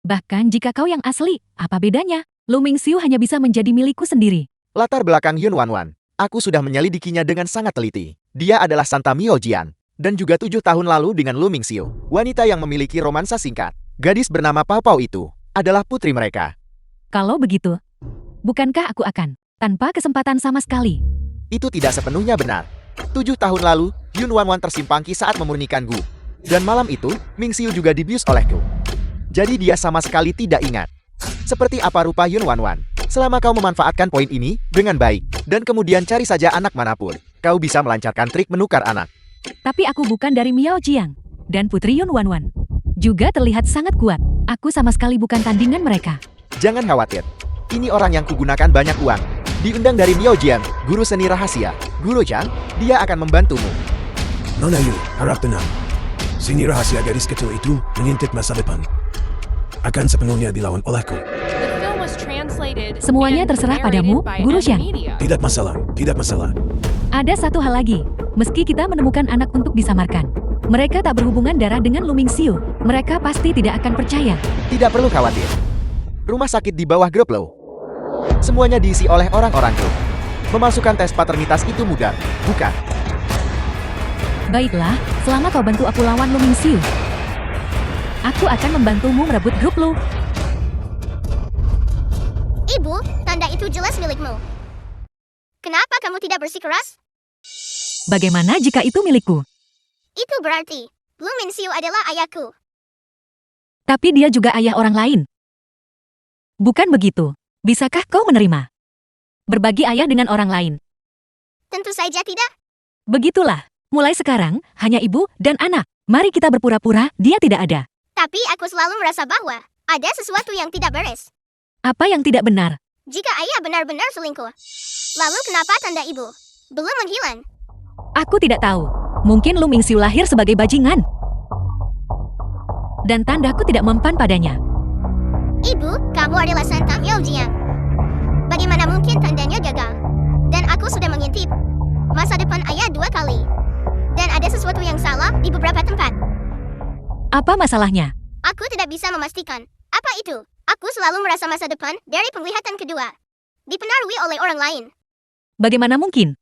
S4: Bahkan jika kau yang asli, apa bedanya? Lu Mingxiu hanya bisa menjadi milikku sendiri.
S5: Latar belakang Yun Wanwan. Aku sudah menyelidikinya dengan sangat teliti. Dia adalah Santa Miao Jian. Dan juga 7 tahun lalu dengan Lu Mingxiu, wanita yang memiliki romansa singkat. Gadis bernama Pao Pao itu adalah putri mereka.
S4: Kalau begitu, bukankah aku akan tanpa kesempatan sama sekali?
S5: Itu tidak sepenuhnya benar. 7 tahun lalu, Yun Wanwan tersimpangki saat memurnikan Gu. Dan malam itu, Mingxiu juga dibius olehku. Jadi dia sama sekali tidak ingat. Seperti apa rupa Yun Wanwan. Selama kau memanfaatkan poin ini dengan baik, dan kemudian cari saja anak manapun, kau bisa melancarkan trik menukar anak.
S4: Tapi aku bukan dari Miao Jiang. Dan Putri Yun Wanwan juga terlihat sangat kuat. Aku sama sekali bukan tandingan mereka.
S5: Jangan khawatir. Ini orang yang kugunakan banyak uang. Diundang dari Miao Jian, guru seni rahasia. Guru Zhang, dia akan membantumu.
S6: Nona Yu, harap tenang. Seni rahasia gadis kecil itu mengintip masa depan. Akan sepenuhnya dilawan olehku.
S1: The film was translated
S4: Semuanya
S1: and
S4: terserah
S1: narrated
S4: padamu,
S1: by
S4: Guru
S1: M
S4: Xiang.
S1: Media.
S6: Tidak masalah, tidak masalah.
S4: Ada satu hal lagi. Meski kita menemukan anak untuk disamarkan, mereka tak berhubungan darah dengan Lu Mingxiu. Mereka pasti tidak akan percaya.
S5: Tidak perlu khawatir. Rumah sakit di bawah grup Low. Semuanya diisi oleh orang-orang grup. Memasukkan tes paternitas itu mudah, bukan?
S4: Baiklah, selama kau bantu aku lawan Lu Mingxiu, aku akan membantumu merebut grup Lu.
S2: Ibu, tanda itu jelas milikmu. Kenapa kamu tidak bersikeras?
S4: Bagaimana jika itu milikku?
S2: Itu berarti, Lu Mingxiu adalah ayahku.
S4: Tapi dia juga ayah orang lain. Bukan begitu. Bisakah kau menerima berbagi ayah dengan orang lain?
S2: Tentu saja tidak.
S4: Begitulah. Mulai sekarang, hanya ibu dan anak. Mari kita berpura-pura dia tidak ada.
S2: Tapi aku selalu merasa bahwa ada sesuatu yang tidak beres.
S4: Apa yang tidak benar?
S2: Jika ayah benar-benar selingkuh, lalu kenapa tanda ibu belum menghilang?
S4: Aku tidak tahu. Mungkin Lu Mingxiu lahir sebagai bajingan. Dan tandaku tidak mempan padanya.
S2: Ibu, kamu adalah Santa Miao Jiang. Bagaimana mungkin tandanya gagal? Dan aku sudah mengintip masa depan ayah 2 kali. Dan ada sesuatu yang salah di beberapa tempat.
S4: Apa masalahnya?
S2: Aku tidak bisa memastikan. Apa itu? Aku selalu merasa masa depan dari penglihatan kedua dipengaruhi oleh orang lain.
S4: Bagaimana mungkin?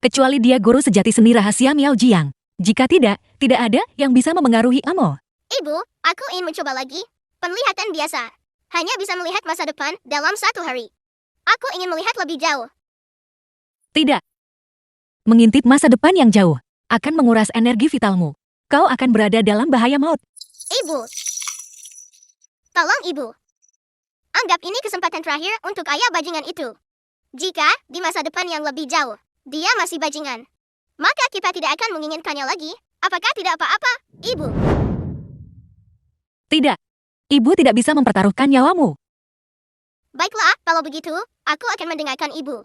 S4: Kecuali dia guru sejati seni rahasia Miao Jiang. Jika tidak, tidak ada yang bisa memengaruhi Amo.
S2: Ibu, aku ingin mencoba lagi. Penglihatan biasa. Hanya bisa melihat masa depan dalam 1 hari. Aku ingin melihat lebih jauh.
S4: Tidak. Mengintip masa depan yang jauh akan menguras energi vitalmu. Kau akan berada dalam bahaya maut.
S2: Ibu. Tolong ibu. Anggap ini kesempatan terakhir untuk ayah bajingan itu. Jika, di masa depan yang lebih jauh, dia masih bajingan, maka kita tidak akan menginginkannya lagi. Apakah tidak apa-apa, ibu?
S4: Tidak. Ibu tidak bisa mempertaruhkan nyawamu.
S2: Baiklah, kalau begitu, aku akan mendengarkan ibu.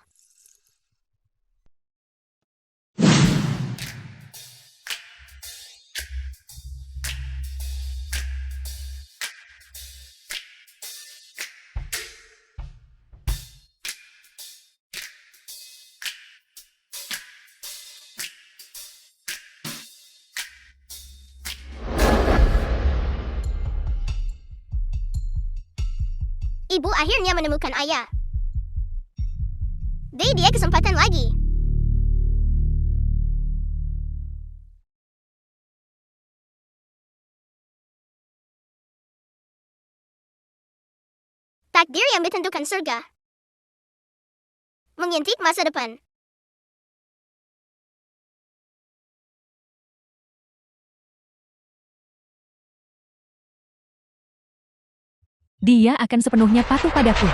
S2: Ibu akhirnya menemukan ayah. Beri dia kesempatan lagi. Takdir yang ditentukan surga. Mengintip masa depan.
S4: dia akan sepenuhnya patuh padaku.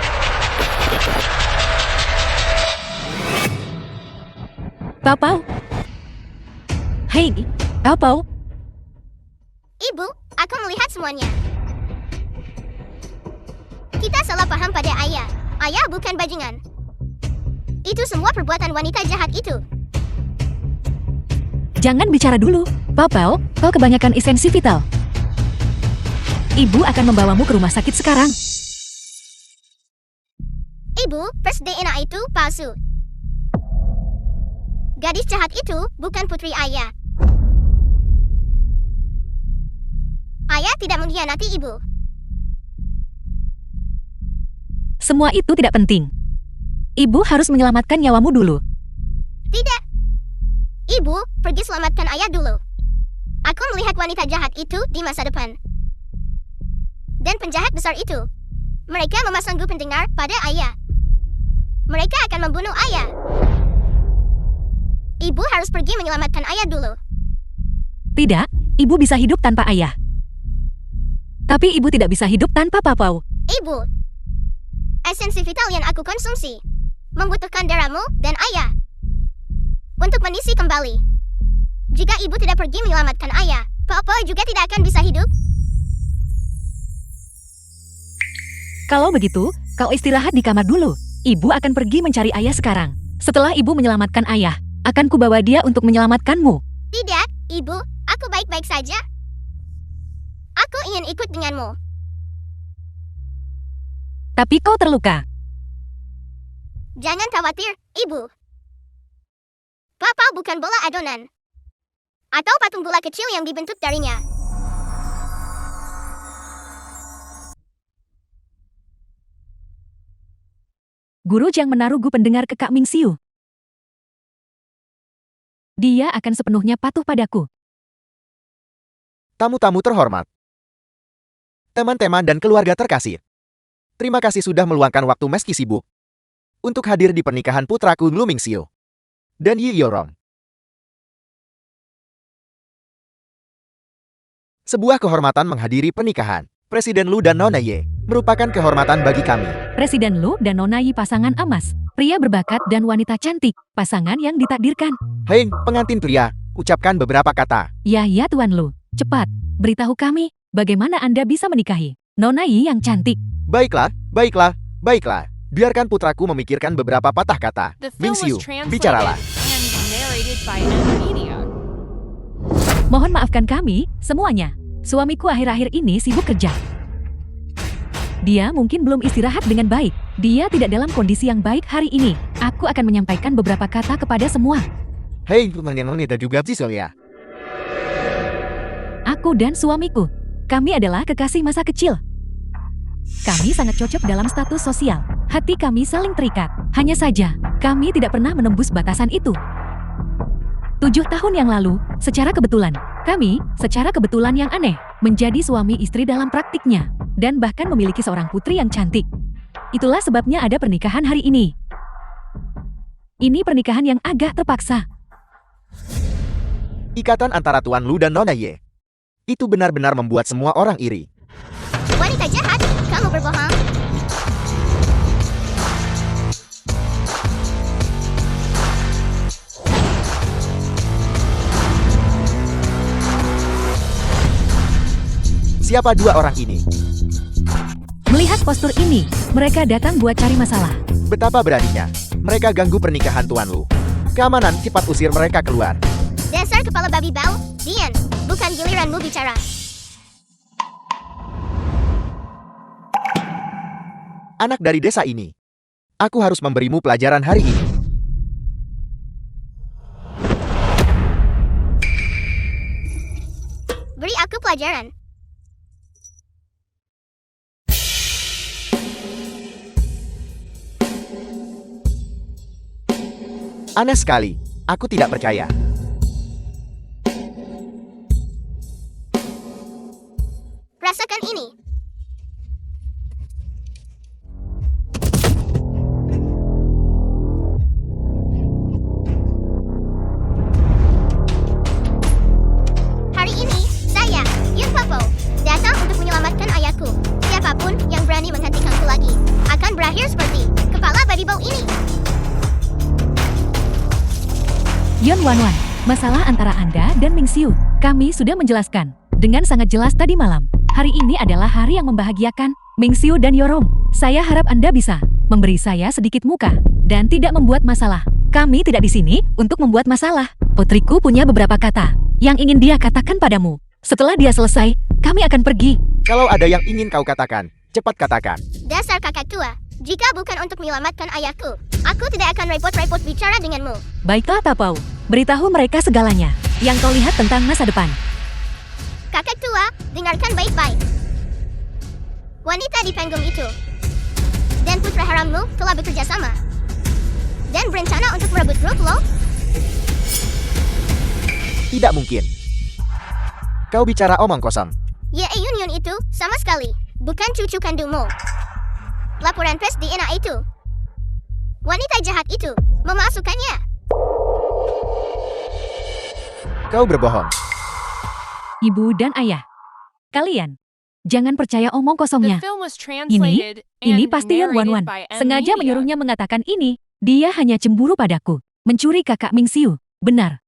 S4: Papau. Hei, Papau.
S2: Ibu, aku melihat semuanya. Kita salah paham pada ayah. Ayah bukan bajingan. Itu semua perbuatan wanita jahat itu.
S4: Jangan bicara dulu. Papau, kau kebanyakan esensi vital. Ibu akan membawamu ke rumah sakit sekarang.
S2: Ibu, first DNA itu palsu. Gadis jahat itu bukan putri ayah. Ayah tidak mengkhianati ibu.
S4: Semua itu tidak penting. Ibu harus menyelamatkan nyawamu dulu.
S2: Tidak. Ibu, pergi selamatkan ayah dulu. Aku melihat wanita jahat itu di masa depan. Dan penjahat besar itu. Mereka memasang pendengar pada ayah. Mereka akan membunuh ayah. Ibu harus pergi menyelamatkan ayah dulu.
S4: Tidak, ibu bisa hidup tanpa ayah. Tapi ibu tidak bisa hidup tanpa Papau.
S2: Ibu, esensi vital yang aku konsumsi membutuhkan darahmu dan ayah untuk mengisi kembali. Jika ibu tidak pergi menyelamatkan ayah, Papau juga tidak akan bisa hidup.
S4: Kalau begitu, kau istirahat di kamar dulu. Ibu akan pergi mencari ayah sekarang. Setelah ibu menyelamatkan ayah, akan kubawa dia untuk menyelamatkanmu.
S2: Tidak, ibu, aku baik-baik saja. Aku ingin ikut denganmu.
S4: Tapi kau terluka.
S2: Jangan khawatir, ibu. Papau bukan bola adonan. Atau patung bola kecil yang dibentuk darinya.
S4: Guru Jiang menaruh gu pendengar ke Kak Mingxiu. Dia akan sepenuhnya patuh padaku.
S5: Tamu-tamu terhormat. Teman-teman dan keluarga terkasih. Terima kasih sudah meluangkan waktu meski sibuk untuk hadir di pernikahan putraku Lu Mingxiu dan Yi Yorong. Sebuah kehormatan menghadiri pernikahan Presiden Lu dan Nona Ye merupakan kehormatan bagi kami.
S4: Presiden Lu dan Nona Yi pasangan emas, pria berbakat dan wanita cantik, pasangan yang ditakdirkan.
S5: Hei, pengantin pria, ucapkan beberapa kata.
S4: Ya Tuan Lu, cepat, beritahu kami, bagaimana Anda bisa menikahi Nona Yi yang cantik.
S5: Baiklah, baiklah, baiklah. Biarkan putraku memikirkan beberapa patah kata.
S1: The film
S5: Mingxiu,
S1: was translated
S5: bicaralah.
S1: and narrated by M Media.
S4: Mohon maafkan kami, semuanya. Suamiku akhir-akhir ini sibuk kerja. Dia mungkin belum istirahat dengan baik. Dia tidak dalam kondisi yang baik hari ini. Aku akan menyampaikan beberapa kata kepada semua.
S5: Hei, teman-teman dan juga Zisolia.
S4: Aku dan suamiku, kami adalah kekasih masa kecil. Kami sangat cocok dalam status sosial. Hati kami saling terikat. Hanya saja, kami tidak pernah menembus batasan itu. 7 tahun yang lalu, secara kebetulan yang aneh, menjadi suami istri dalam praktiknya, dan bahkan memiliki seorang putri yang cantik. Itulah sebabnya ada pernikahan hari ini. Ini pernikahan yang agak terpaksa.
S5: Ikatan antara Tuan Lu dan Nona Ye. Itu benar-benar membuat semua orang iri.
S2: Wanita jahat, kamu berbohong.
S5: Siapa dua orang ini?
S4: Melihat postur ini, mereka datang buat cari masalah.
S5: Betapa beraninya. Mereka ganggu pernikahan Tuan Lu. Keamanan cepat usir mereka keluar.
S2: Dasar kepala babi bau, Dian, bukan giliranmu bicara.
S5: Anak dari desa ini. Aku harus memberimu pelajaran hari ini.
S2: Beri aku pelajaran.
S5: Aneh sekali. Aku tidak percaya.
S2: Rasakan ini. Hari ini, saya, Yun Popo, datang untuk menyelamatkan ayahku. Siapapun yang berani hampir seperti kepala babi bau ini.
S4: Yon Wanwan, masalah antara Anda dan Mingxiu, kami sudah menjelaskan dengan sangat jelas tadi malam. Hari ini adalah hari yang membahagiakan Mingxiu dan Yorong. Saya harap Anda bisa memberi saya sedikit muka dan tidak membuat masalah. Kami tidak di sini untuk membuat masalah. Putriku punya beberapa kata yang ingin dia katakan padamu. Setelah dia selesai, kami akan pergi.
S5: Kalau ada yang ingin kau katakan, cepat katakan.
S2: Dasar kakak tua, jika bukan untuk menyelamatkan ayahku, aku tidak akan repot-repot bicara denganmu.
S4: Baiklah Tapau, beritahu mereka segalanya yang kau lihat tentang masa depan.
S2: Kakak tua, dengarkan baik-baik. Wanita di panggung itu dan putra harammu telah bekerja sama dan berencana untuk merebut Brook Lo.
S5: Tidak mungkin. Kau bicara omong kosong.
S2: Ye Yun itu sama sekali bukan cucu kandungmu. Laporan pers DNA itu, wanita jahat itu memasukkannya.
S5: Kau berbohong.
S4: Ibu dan ayah, kalian jangan percaya omong
S1: The
S4: kosongnya.
S1: film was translated
S4: Ini
S1: and
S4: pasti Yon Wanwan
S1: narrated by M
S4: sengaja
S1: Media.
S4: menyuruhnya mengatakan ini. Dia hanya cemburu padaku, mencuri kakak Mingxiu. Benar.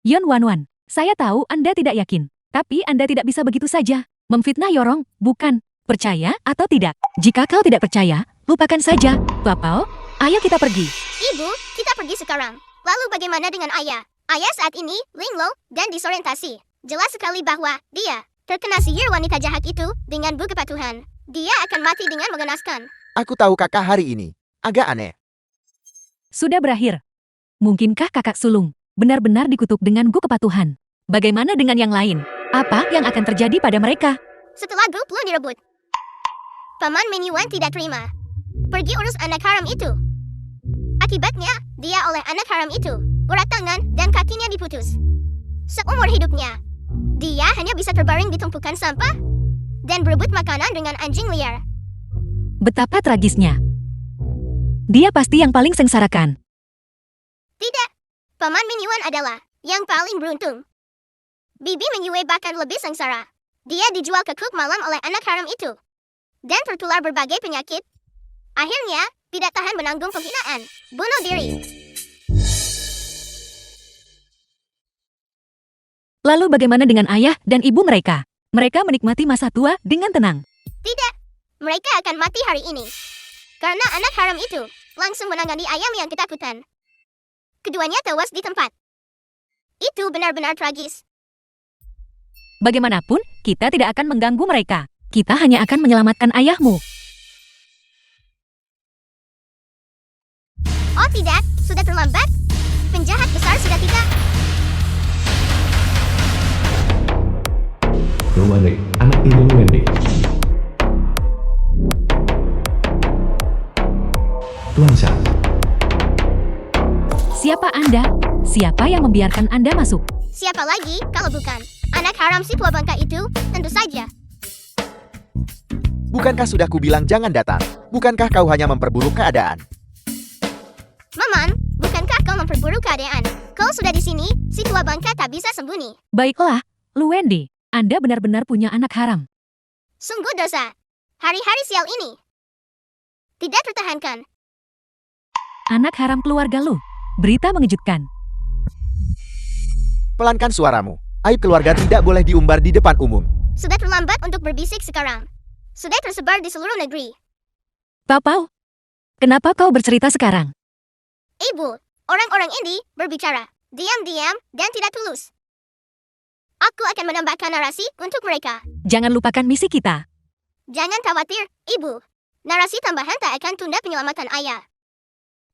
S4: Yon Wanwan, saya tahu Anda tidak yakin, tapi Anda tidak bisa begitu saja memfitnah Yorong, bukan? Percaya atau tidak? Jika kau tidak percaya, lupakan saja. Papau, ayo kita pergi.
S2: Ibu, kita pergi sekarang. Lalu bagaimana dengan ayah? Ayah saat ini linglung dan disorientasi. Jelas sekali bahwa dia terkena sihir wanita jahat itu dengan bu kepatuhan. Dia akan mati dengan mengenaskan.
S5: Aku tahu kakak hari ini. Agak aneh.
S4: Sudah berakhir. Mungkinkah kakak sulung benar-benar dikutuk dengan gu kepatuhan? Bagaimana dengan yang lain? Apa yang akan terjadi pada mereka?
S2: Setelah grup Lu direbut, Paman Menyuan tidak terima. Pergi urus anak haram itu. Akibatnya, dia oleh anak haram itu urat tangan dan kakinya diputus. Seumur hidupnya, dia hanya bisa terbaring di tumpukan sampah dan berebut makanan dengan anjing liar.
S4: Betapa tragisnya. Dia pasti yang paling sengsarakan.
S2: Tidak, Paman Menyuan adalah yang paling beruntung. Bibi Menyue bahkan lebih sengsara. Dia dijual ke klub malam oleh anak haram itu dan tertular berbagai penyakit. Akhirnya, tidak tahan menanggung penghinaan, bunuh diri.
S4: Lalu bagaimana dengan ayah dan ibu mereka? Mereka menikmati masa tua dengan tenang.
S2: Tidak, mereka akan mati hari ini. Karena anak haram itu langsung menangani ayam yang ketakutan. Keduanya tewas di tempat. Itu benar-benar tragis.
S4: Bagaimanapun, kita tidak akan mengganggu mereka. Kita hanya akan menyelamatkan ayahmu.
S2: Oh tidak, sudah terlambat. Penjahat besar sudah tiba.
S3: Luwande, anak tiri Luwende. Tuan Sha,
S4: Siapa Anda? Siapa yang membiarkan Anda masuk?
S2: Siapa lagi kalau bukan anak haram si tua bangka itu? Tentu saja.
S5: Bukankah sudah kubilang jangan datang? Bukankah kau hanya memperburuk keadaan?
S2: Maman, bukankah kau memperburuk keadaan? Kau sudah di sini, si tua bangka tak bisa sembunyi.
S4: Baiklah, Luwendi, Anda benar-benar punya anak haram.
S2: Sungguh dosa. Hari-hari sial ini tidak tertahankan.
S4: Anak haram keluarga lu. Berita mengejutkan.
S5: Pelankan suaramu. Aib keluarga tidak boleh diumbar di depan umum.
S2: Sudah terlambat untuk berbisik sekarang. Sudah tersebar di seluruh negeri.
S4: Papau, kenapa kau bercerita sekarang?
S2: Ibu, orang-orang ini berbicara diam-diam dan tidak tulus. Aku akan menambahkan narasi untuk mereka.
S4: Jangan lupakan misi kita.
S2: Jangan khawatir, Ibu. Narasi tambahan tak akan tunda penyelamatan ayah.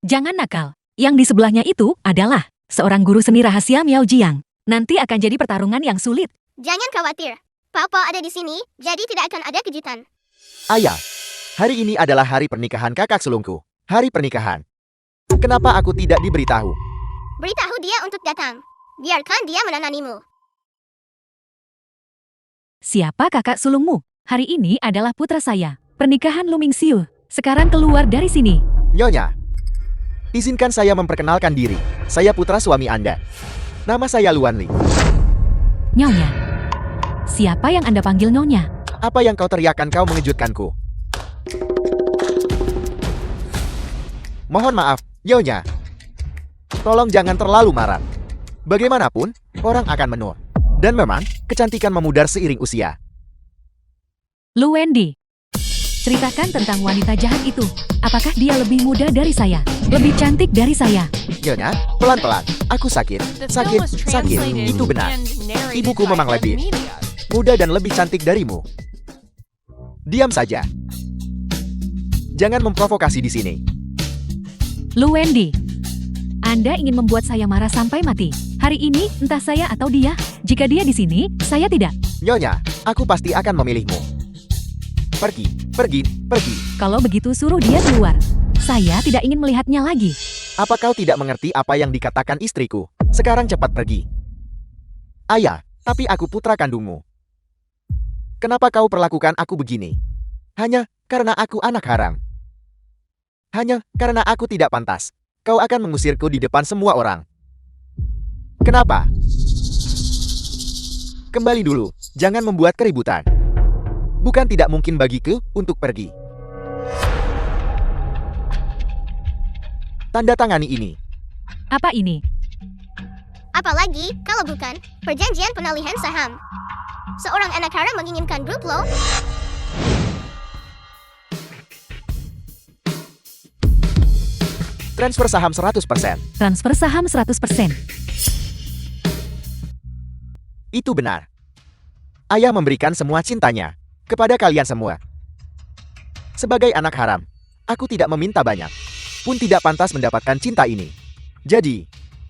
S4: Jangan nakal. Yang di sebelahnya itu adalah seorang guru seni rahasia Miao Jiang. Nanti akan jadi pertarungan yang sulit.
S2: Jangan khawatir. Papa ada di sini, jadi tidak akan ada kejutan.
S5: Ayah, hari ini adalah hari pernikahan kakak sulungku. Hari pernikahan. Kenapa aku tidak diberitahu?
S2: Beritahu dia untuk datang. Biarkan dia menanganimu.
S4: Siapa kakak sulungmu? Hari ini adalah putra saya. Pernikahan Lu Mingxiu. Sekarang keluar dari sini.
S5: Nyonya, izinkan saya memperkenalkan diri. Saya putra suami Anda. Nama saya Luan Li.
S4: Nyonya. Siapa yang Anda panggil Nyonya?
S5: Apa yang kau teriakkan kau mengejutkanku? Mohon maaf, Nyonya. Tolong jangan terlalu marah. Bagaimanapun, orang akan menua. Dan memang, kecantikan memudar seiring usia.
S4: Lu Wendy, ceritakan tentang wanita jahat itu. Apakah dia lebih muda dari saya? Lebih cantik dari saya?
S5: Nyonya, pelan-pelan. Aku sakit.
S1: The film was
S5: Sakit.
S1: translated
S5: Itu benar.
S1: and narrated
S5: Ibuku
S1: by
S5: memang
S1: M
S5: lebih
S1: Media.
S5: muda dan lebih cantik darimu. Diam saja. Jangan memprovokasi di sini.
S4: Lu Wendy, Anda ingin membuat saya marah sampai mati. Hari ini, entah saya atau dia. Jika dia di sini, saya tidak.
S5: Nyonya, aku pasti akan memilihmu. Pergi, pergi, pergi.
S4: Kalau begitu suruh dia keluar. Saya tidak ingin melihatnya lagi.
S5: Apa kau tidak mengerti apa yang dikatakan istriku? Sekarang cepat pergi. Ayah, tapi aku putra kandungmu. Kenapa kau perlakukan aku begini? Hanya karena aku anak haram. Hanya karena aku tidak pantas. Kau akan mengusirku di depan semua orang. Kenapa? Kembali dulu, jangan membuat keributan. Bukan tidak mungkin bagiku untuk pergi. Tanda tangani ini.
S4: Apa ini?
S2: Apalagi, kalau bukan, perjanjian penalihan saham. Seorang anak haram menginginkan grup lo.
S5: Transfer saham 100%.
S4: Transfer saham 100%.
S5: Itu benar. Ayah memberikan semua cintanya kepada kalian semua. Sebagai anak haram, aku tidak meminta banyak, pun tidak pantas mendapatkan cinta ini. Jadi,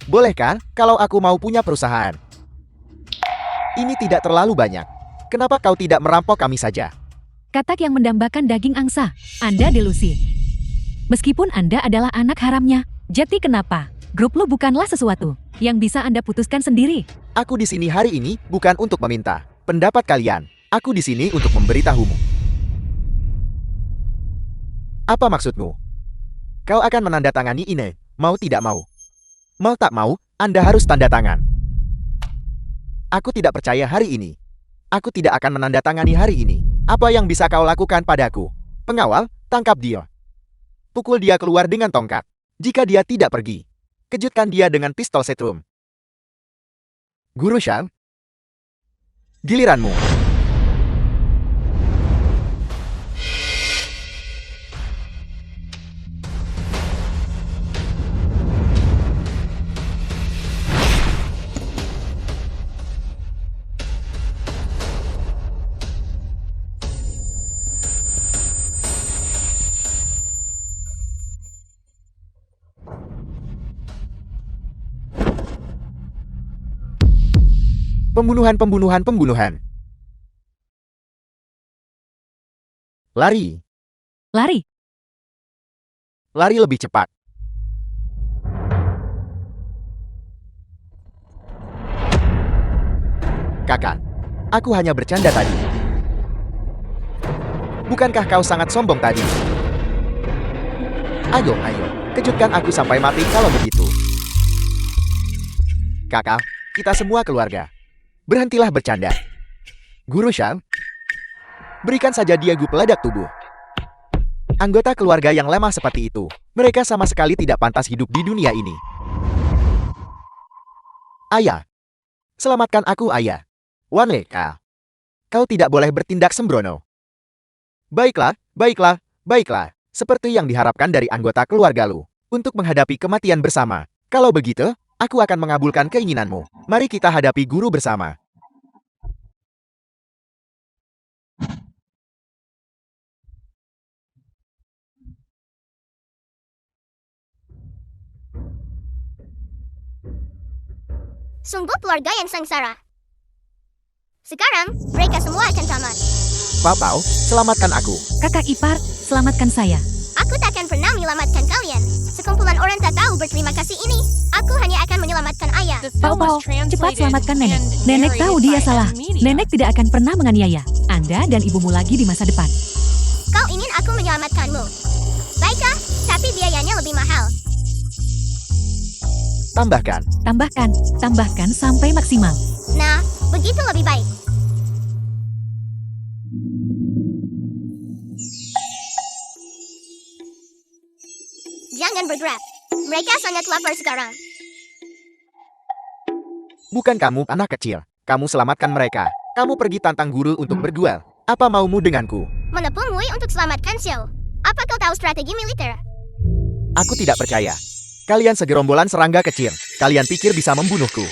S5: bolehkah kalau aku mau punya perusahaan? Ini tidak terlalu banyak. Kenapa kau tidak merampok kami saja?
S4: Katak yang mendambakan daging angsa. Anda delusi. Meskipun Anda adalah anak haramnya, jadi kenapa? Grup lo bukanlah sesuatu yang bisa Anda putuskan sendiri.
S5: Aku di sini hari ini bukan untuk meminta pendapat kalian. Aku di sini untuk memberitahumu. Apa maksudmu? Kau akan menandatangani ini, mau tidak mau. Mau tak mau, Anda harus tanda tangan. Aku tidak percaya hari ini. Aku tidak akan menandatangani hari ini. Apa yang bisa kau lakukan padaku? Pengawal, tangkap dia. Pukul dia keluar dengan tongkat. Jika dia tidak pergi, kejutkan dia dengan pistol setrum. Guru Shang, giliranmu. Pembunuhan. Lari.
S4: Lari.
S5: Lari lebih cepat. Kakak, aku hanya bercanda tadi. Bukankah kau sangat sombong tadi? Ayo, kejutkan aku sampai mati kalau begitu. Kakak, kita semua keluarga. Berhentilah bercanda. Guru Shang, berikan saja dia gu peledak tubuh. Anggota keluarga yang lemah seperti itu, mereka sama sekali tidak pantas hidup di dunia ini. Ayah, selamatkan aku ayah. Wan Leka, kau tidak boleh bertindak sembrono. Baiklah. Seperti yang diharapkan dari anggota keluarga lu, untuk menghadapi kematian bersama. Kalau begitu, aku akan mengabulkan keinginanmu. Mari kita hadapi guru bersama.
S2: Sungguh keluarga yang sengsara. Sekarang, mereka semua akan tamat.
S5: Pau, selamatkan aku.
S4: Kakak ipar, selamatkan saya.
S2: Aku takkan pernah menyelamatkan kalian. Sekumpulan orang tak tahu berterima kasih ini. Aku hanya akan menyelamatkan ayah.
S1: The
S4: Pau,
S1: film was
S4: cepat
S1: translated
S4: selamatkan nenek.
S1: and
S4: Nenek tahu
S1: narrated
S4: dia
S1: by
S4: salah.
S1: M Media.
S4: Nenek tidak akan pernah menganiaya Anda dan ibumu lagi di masa depan.
S2: Kau ingin aku menyelamatkanmu. Baiklah, tapi biayanya lebih mahal.
S4: Tambahkan sampai maksimal.
S2: Nah, begitu lebih baik. Jangan bergerak. Mereka sangat lapar sekarang.
S5: Bukan kamu anak kecil. Kamu selamatkan mereka. Kamu pergi tantang guru untuk berduel. Apa maumu denganku?
S2: Menipu Mui untuk selamatkan Xiao. Apa kau tahu strategi militer?
S5: Aku tidak percaya. Kalian segerombolan serangga kecil. Kalian pikir bisa membunuhku.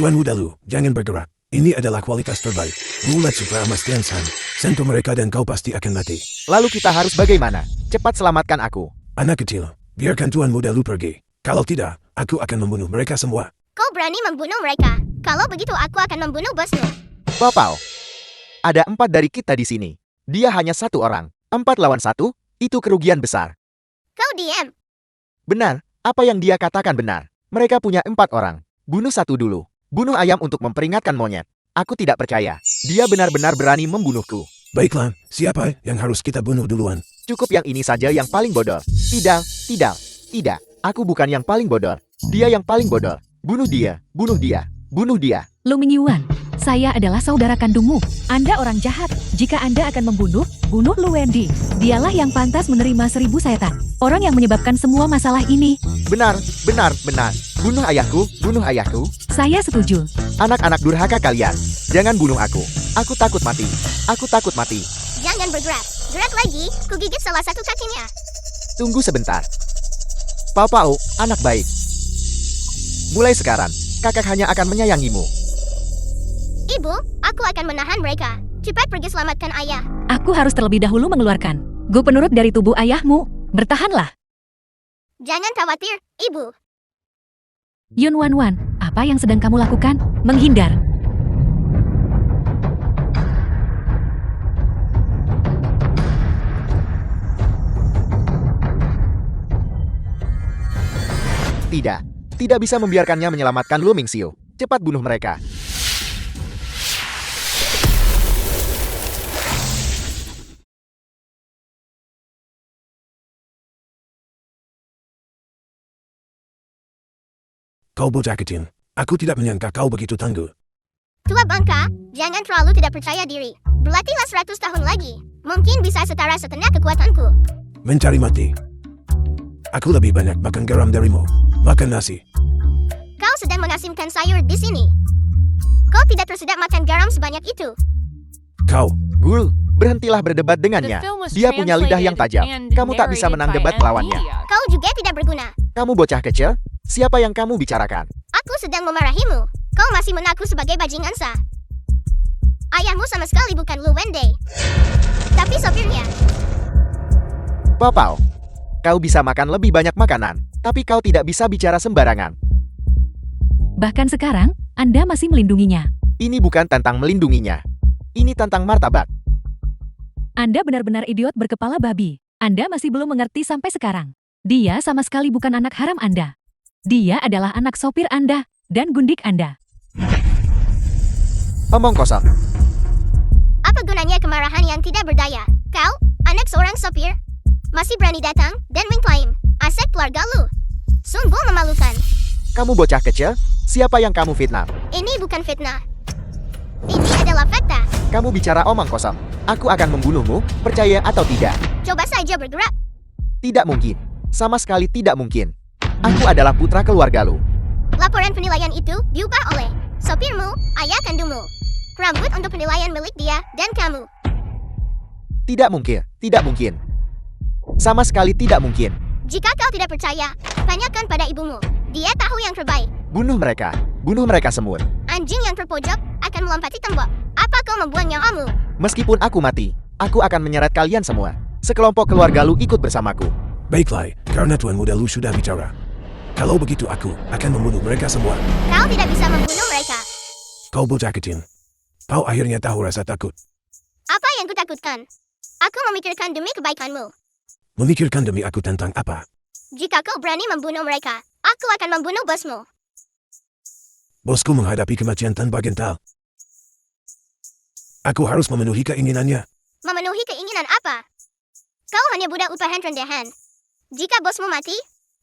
S6: Tuan Muda Lu, jangan bergerak. Ini adalah kualitas terbaik. Bulat Supra Mas Tiansan. Sentuh mereka dan kau pasti akan mati.
S5: Lalu kita harus bagaimana? Cepat selamatkan aku.
S6: Anak kecil, biarkan Tuan Muda Lu pergi. Kalau tidak, aku akan membunuh mereka semua.
S2: Kau berani membunuh mereka. Kalau begitu aku akan membunuh bosmu.
S5: Papau. Ada 4 dari kita di sini. Dia hanya 1 orang. 4 lawan 1, itu kerugian besar.
S2: Kau diam.
S5: Benar, apa yang dia katakan benar. Mereka punya 4 orang. Bunuh 1 dulu. Bunuh ayam untuk memperingatkan monyet. Aku tidak percaya. Dia benar-benar berani membunuhku.
S6: Baiklah, siapa yang harus kita bunuh duluan?
S5: Cukup yang ini saja yang paling bodoh. Tidak. Aku bukan yang paling bodoh. Dia yang paling bodoh. Bunuh dia.
S4: Lu Mingyuan, saya adalah saudara kandungmu. Anda orang jahat. Jika Anda akan membunuh, bunuh Lu Wendy. Dialah yang pantas menerima 1000 setan. Orang yang menyebabkan semua masalah ini.
S5: Benar. Bunuh ayahku.
S4: Saya setuju.
S5: Anak-anak durhaka kalian. Jangan bunuh aku. Aku takut mati.
S2: Jangan bergerak. Gerak lagi, ku gigit salah satu kakinya.
S5: Tunggu sebentar. Papau, anak baik. Mulai sekarang, kakak hanya akan menyayangimu.
S2: Ibu, aku akan menahan mereka. Cepat pergi selamatkan ayah.
S4: Aku harus terlebih dahulu mengeluarkan Gu penurut dari tubuh ayahmu. Bertahanlah.
S2: Jangan khawatir, Ibu.
S4: Yun Wan Wan, apa yang sedang kamu lakukan? Menghindar.
S5: Tidak bisa membiarkannya menyelamatkan Lu Mingxiu. Cepat bunuh mereka.
S6: Kau bocah kecil. Aku tidak menyangka kau begitu tangguh.
S2: Tua bangka, jangan terlalu tidak percaya diri. Berlatihlah 100 tahun lagi. Mungkin bisa setara setengah kekuatanku.
S6: Mencari mati. Aku lebih banyak makan garam darimu. Makan nasi.
S2: Kau sedang mengasimkan sayur di sini. Kau tidak tersedak makan garam sebanyak itu.
S6: Kau.
S5: Gul, berhentilah berdebat dengannya. Dia punya lidah yang tajam. Kamu tak bisa menang debat melawannya.
S2: Kau juga tidak berguna.
S5: Kamu bocah kecil? Siapa yang kamu bicarakan?
S2: Aku sedang memarahimu. Kau masih menaku sebagai bajingan sah. Ayahmu sama sekali bukan Lu Wendy, tapi sopirnya.
S5: Papau, kau bisa makan lebih banyak makanan, tapi kau tidak bisa bicara sembarangan.
S4: Bahkan sekarang, Anda masih melindunginya.
S5: Ini bukan tentang melindunginya. Ini tentang martabat.
S4: Anda benar-benar idiot berkepala babi. Anda masih belum mengerti sampai sekarang. Dia sama sekali bukan anak haram Anda. Dia adalah anak sopir Anda dan gundik Anda.
S5: Omong kosong.
S2: Apa gunanya kemarahan yang tidak berdaya? Kau, anak seorang sopir, masih berani datang dan mengklaim aset keluarga Lu. Sungguh memalukan.
S5: Kamu bocah kecil? Siapa yang kamu fitnah?
S2: Ini bukan fitnah. Ini adalah fakta.
S5: Kamu bicara omong kosong. Aku akan membunuhmu, percaya atau tidak.
S2: Coba saja bergerak.
S5: Tidak mungkin. Sama sekali tidak mungkin. Aku adalah putra keluarga Lu.
S2: Laporan penilaian itu diubah oleh sopirmu, ayah kandungmu. Rambut untuk penilaian milik dia dan kamu.
S5: Tidak mungkin. Sama sekali tidak mungkin.
S2: Jika kau tidak percaya, tanyakan pada ibumu. Dia tahu yang terbaik.
S5: Bunuh mereka semua.
S2: Anjing yang terpojok akan melompati tembok. Apa kau membuang nyawamu?
S5: Meskipun aku mati, aku akan menyeret kalian semua. Sekelompok keluarga Lu ikut bersamaku.
S6: Baiklah, karena Tuan Muda Lu sudah bicara. Kalau begitu aku akan membunuh mereka semua.
S2: Kau tidak bisa membunuh mereka.
S6: Kau bocah kecil. Kau akhirnya tahu rasa takut.
S2: Apa yang kutakutkan? Aku memikirkan demi kebaikanmu.
S6: Memikirkan demi aku tentang apa?
S2: Jika kau berani membunuh mereka, aku akan membunuh bosmu.
S6: Bosku menghadapi kematian tanpa gental. Aku harus memenuhi keinginannya.
S2: Memenuhi keinginan apa? Kau hanya budak upahan rendahan. Jika bosmu mati,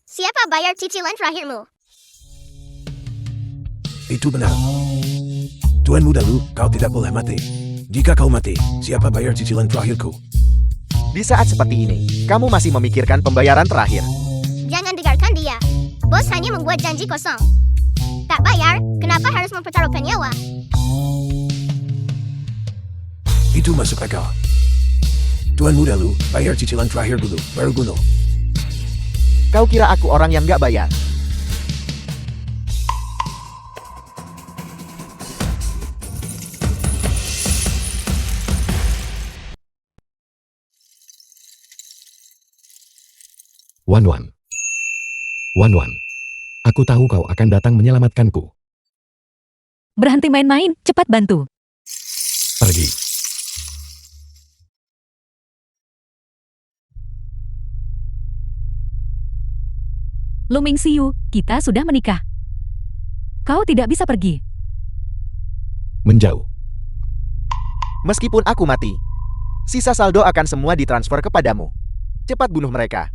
S2: siapa bayar cicilan terakhirmu?
S6: Itu benar. Tuan Muda Lu, kau tidak boleh mati. Jika kau mati, siapa bayar cicilan terakhirku?
S5: Di saat seperti ini, kamu masih memikirkan pembayaran terakhir.
S2: Bos hanya membuat janji kosong. Tak bayar, kenapa harus mempertaruhkan nyawa?
S6: Itu masuk akal. Tuan muda lu, bayar cicilan terakhir dulu, baru bunuh.
S5: Kau kira aku orang yang gak bayar?
S3: Wan Wan. Wan Wan. Aku tahu kau akan datang menyelamatkanku.
S4: Berhenti main-main, cepat bantu.
S3: Pergi.
S4: Lu Mingxiu, kita sudah menikah. Kau tidak bisa pergi.
S3: Menjauh.
S5: Meskipun aku mati, sisa saldo akan semua ditransfer kepadamu. Cepat bunuh mereka.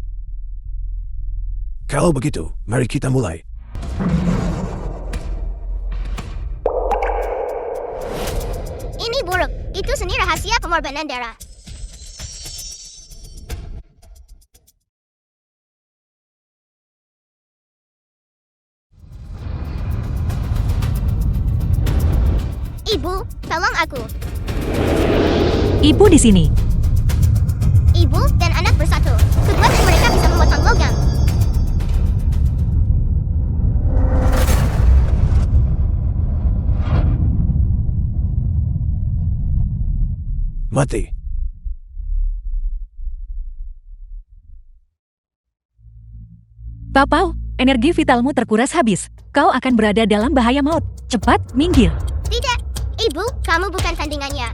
S6: Kalau begitu, mari kita mulai.
S2: Ini buruk. Itu seni rahasia pengorbanan darah. Ibu, tolong aku.
S4: Ibu di sini.
S2: Ibu dan anak bersatu. Kekuatan mereka bisa memotong logam.
S6: Mati.
S4: Pau, energi vitalmu terkuras habis. Kau akan berada dalam bahaya maut. Cepat, minggir.
S2: Tidak, Ibu, kamu bukan tandingannya.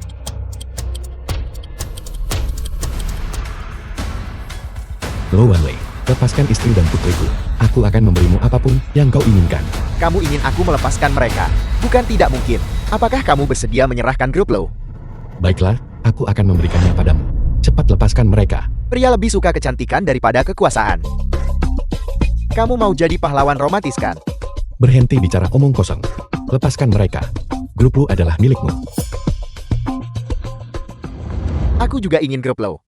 S3: Lo Wanlei, lepaskan istri dan putriku. Aku akan memberimu apapun yang kau inginkan.
S5: Kamu ingin aku melepaskan mereka? Bukan tidak mungkin. Apakah kamu bersedia menyerahkan grup lo?
S3: Baiklah, aku akan memberikannya padamu. Cepat lepaskan mereka.
S5: Pria lebih suka kecantikan daripada kekuasaan. Kamu mau jadi pahlawan romantis kan?
S3: Berhenti bicara omong kosong. Lepaskan mereka. Grup lo adalah milikmu.
S5: Aku juga ingin grup lo.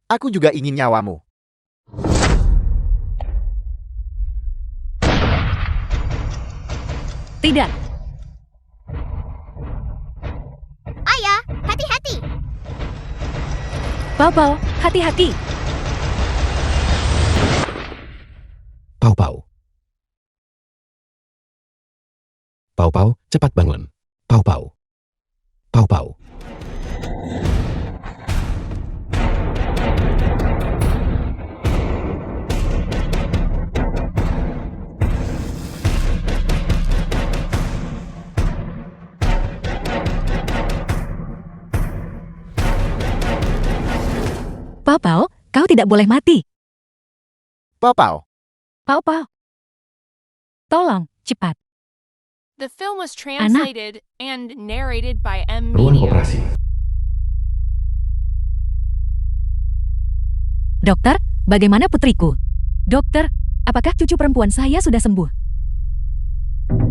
S5: Aku juga ingin nyawamu.
S4: Tidak.
S2: Ayah, hati-hati.
S4: Pau, hati-hati.
S3: Pau. Pau, cepat bangun. Pau.
S4: Pau, kau tidak boleh mati.
S5: Pau.
S4: Pau. Tolong, cepat.
S1: The film was translated and narrated by M.
S3: Ruang
S1: Media.
S3: operasi.
S4: Dokter, bagaimana putriku? Dokter, apakah cucu perempuan saya sudah sembuh?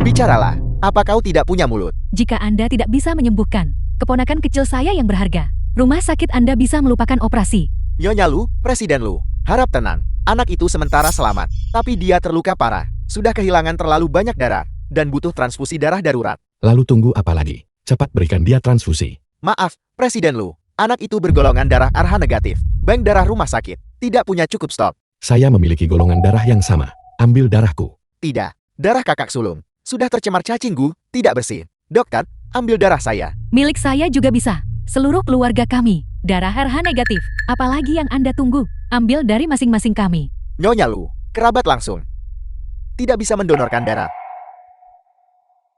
S5: Bicaralah. Apa kau tidak punya mulut?
S4: Jika Anda tidak bisa menyembuhkan keponakan kecil saya yang berharga, rumah sakit Anda bisa melupakan operasi.
S5: Nyonya Lu, Presiden Lu. Harap tenang. Anak itu sementara selamat. Tapi dia terluka parah. Sudah kehilangan terlalu banyak darah. Dan butuh transfusi darah darurat.
S3: Lalu tunggu apa lagi? Cepat berikan dia transfusi.
S5: Maaf, Presiden Lu. Anak itu bergolongan darah RH negatif. Bank darah rumah sakit. Tidak punya cukup stok.
S3: Saya memiliki golongan darah yang sama. Ambil darahku.
S5: Tidak. Darah kakak sulung. Sudah tercemar cacing gu, tidak bersih. Dokter, ambil darah saya.
S4: Milik saya juga bisa. Seluruh keluarga kami, darah RH negatif. Apalagi yang Anda tunggu? Ambil dari masing-masing kami.
S5: Nyonya Lu, kerabat langsung. Tidak bisa mendonorkan darah.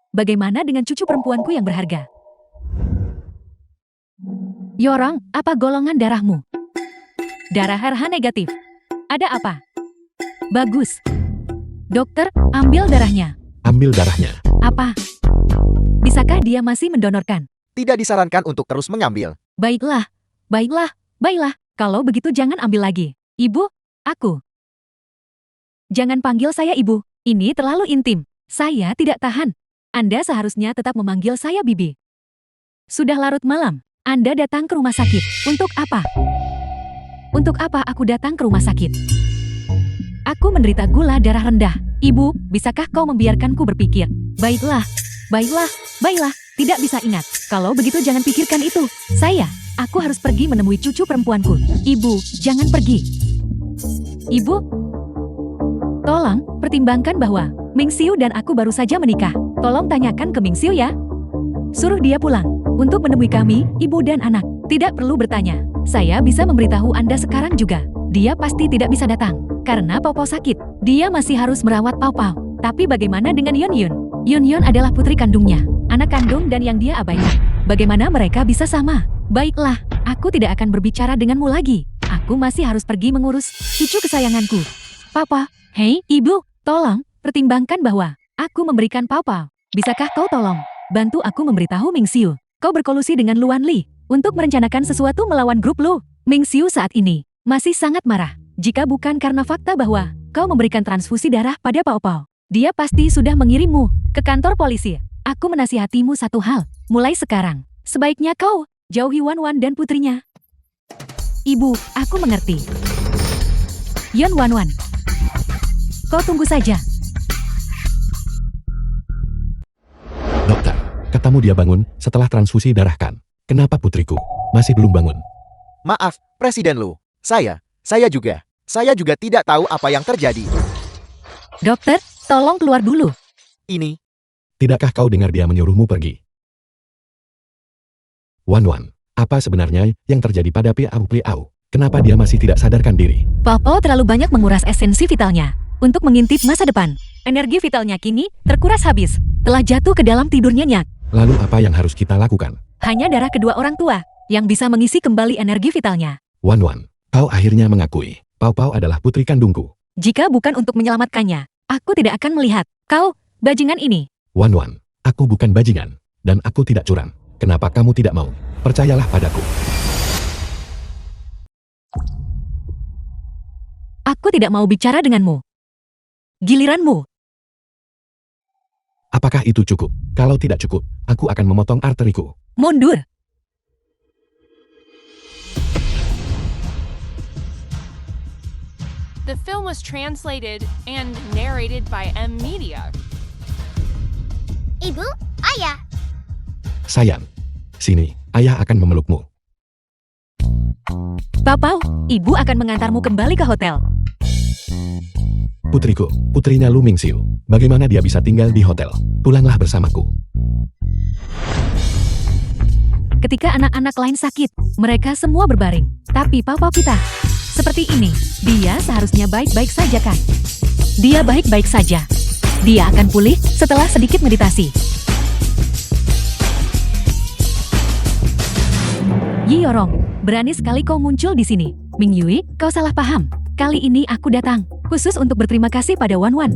S4: Bagaimana dengan cucu perempuanku yang berharga? Yorong, apa golongan darahmu? Darah RH negatif. Ada apa? Bagus. Dokter, ambil darahnya.
S3: Ambil darahnya.
S4: Apa? Bisakah dia masih mendonorkan?
S5: Tidak disarankan untuk terus mengambil.
S4: Baiklah. Kalau begitu jangan ambil lagi. Ibu, aku. Jangan panggil saya ibu. Ini terlalu intim. Saya tidak tahan. Anda seharusnya tetap memanggil saya bibi. Sudah larut malam. Anda datang ke rumah sakit. Untuk apa? Untuk apa aku datang ke rumah sakit? Aku menderita gula darah rendah. Ibu, bisakah kau membiarkanku berpikir? Baiklah, baiklah, baiklah. Tidak bisa ingat. Kalau begitu jangan pikirkan itu. Aku harus pergi menemui cucu perempuanku. Ibu, jangan pergi. Ibu, tolong pertimbangkan bahwa Ming Xiu dan aku baru saja menikah. Tolong tanyakan ke Ming Xiu ya. Suruh dia pulang untuk menemui kami, ibu dan anak. Tidak perlu bertanya. Saya bisa memberitahu Anda sekarang juga. Dia pasti tidak bisa datang karena Pao Pao sakit. Dia masih harus merawat Pao Pao. Tapi bagaimana dengan Yun Yun? Yun Yun adalah putri kandungnya, anak kandung dan yang dia abaikan. Bagaimana mereka bisa sama? Baiklah, aku tidak akan berbicara denganmu lagi. Aku masih harus pergi mengurus cucu kesayanganku. Papa, hei ibu, tolong pertimbangkan bahwa aku memberikan Pao Pao. Bisakah kau tolong bantu aku memberitahu Ming Xiu? Kau berkolusi dengan Luan Li untuk merencanakan sesuatu melawan grup Lu. Ming Xiu saat ini masih sangat marah. Jika bukan karena fakta bahwa kau memberikan transfusi darah pada Pao Pao, dia pasti sudah mengirimmu ke kantor polisi. Aku menasihatimu satu hal, mulai sekarang, sebaiknya kau jauhi Wan Wan dan putrinya. Ibu, aku mengerti. Yon Wan Wan, kau tunggu saja.
S3: Dokter, katamu dia bangun setelah transfusi darah kan? Kenapa putriku masih belum bangun?
S5: Maaf, Presiden Lu. Saya juga tidak tahu apa yang terjadi.
S4: Dokter, tolong keluar dulu.
S5: Ini,
S3: Tidakkah kau dengar dia menyuruhmu pergi? Wan Wan, apa sebenarnya yang terjadi pada Piao? Kenapa dia masih tidak sadarkan diri?
S4: Pao Pao terlalu banyak menguras esensi vitalnya untuk mengintip masa depan. Energi vitalnya kini terkuras habis, telah jatuh ke dalam tidur nyenyak.
S3: Lalu apa yang harus kita lakukan?
S4: Hanya darah kedua orang tua yang bisa mengisi kembali energi vitalnya.
S3: Wan Wan, kau akhirnya mengakui Pao Pao adalah putri kandungku.
S4: Jika bukan untuk menyelamatkannya, aku tidak akan melihat kau, bajingan ini.
S3: Wan Wan, aku bukan bajingan, dan aku tidak curang. Kenapa kamu tidak mau? Percayalah padaku.
S4: Aku tidak mau bicara denganmu. Giliranmu.
S3: Apakah itu cukup? Kalau tidak cukup, aku akan memotong arteriku.
S4: Mundur.
S1: The film was translated and narrated by M Media.
S2: Ibu, ayah.
S3: Sayang, sini, ayah akan memelukmu.
S4: Pao Pao, ibu akan mengantarmu kembali ke hotel.
S3: Putriku, putrinya Lu Mingxiu. Bagaimana dia bisa tinggal di hotel? Pulanglah bersamaku.
S4: Ketika anak-anak lain sakit, mereka semua berbaring. Tapi Pao Pao kita, seperti ini, dia seharusnya baik-baik saja kan? Dia baik-baik saja. Dia akan pulih setelah sedikit meditasi. Yi Yorong, berani sekali kau muncul di sini. Ming Yui, kau salah paham. Kali ini aku datang, khusus untuk berterima kasih pada Wan Wan.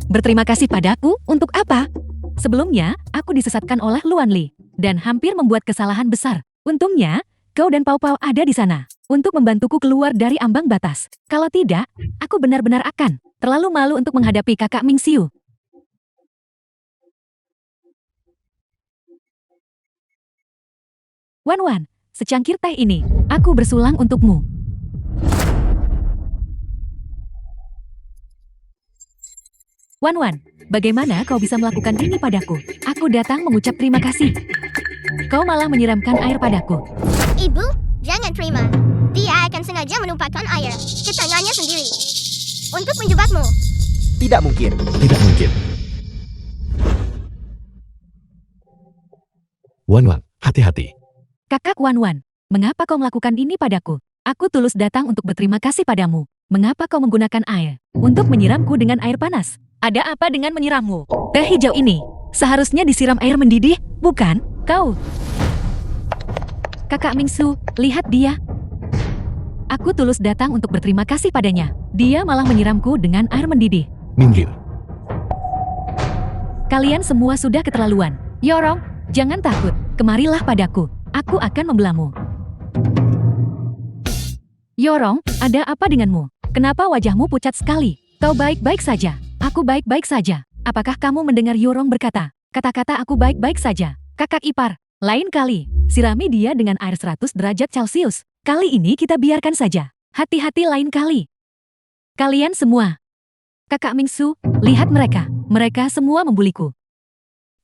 S4: Berterima kasih padaku, untuk apa? Sebelumnya, aku disesatkan oleh Luan Li, dan hampir membuat kesalahan besar. Untungnya, kau dan Pao Pao ada di sana, untuk membantuku keluar dari ambang batas. Kalau tidak, aku benar-benar akan terlalu malu untuk menghadapi kakak Ming Xiu. Wan Wan, secangkir teh ini, aku bersulang untukmu. Wan Wan, bagaimana kau bisa melakukan ini padaku? Aku datang mengucap terima kasih. Kau malah menyiramkan air padaku.
S2: Ibu, jangan terima. Dia akan sengaja menumpahkan air ke tangannya sendiri untuk menjebakmu.
S5: tidak mungkin.
S3: Tidak mungkin. Wan Wan, hati-hati.
S4: Kakak Wan Wan, mengapa kau melakukan ini padaku? Aku tulus datang untuk berterima kasih padamu. Mengapa kau menggunakan air untuk menyiramku dengan air panas? Ada apa dengan menyirammu? Teh hijau ini seharusnya disiram air mendidih, bukan? Kau. Kakak Mingsu, lihat dia. Aku tulus datang untuk berterima kasih padanya. Dia malah menyiramku dengan air mendidih.
S3: Minggir.
S4: Kalian semua sudah keterlaluan. Yorong, jangan takut. Kemarilah padaku. Aku akan membelamu. Yorong, ada apa denganmu? Kenapa wajahmu pucat sekali? Kau baik-baik saja. Aku baik-baik saja. Apakah kamu mendengar Yorong berkata, kata-kata aku baik-baik saja? Kakak ipar, lain kali, sirami dia dengan air 100 derajat Celcius. Kali ini kita biarkan saja. Hati-hati lain kali. Kalian semua. Kakak Mingsu, lihat mereka. Mereka semua membuliku.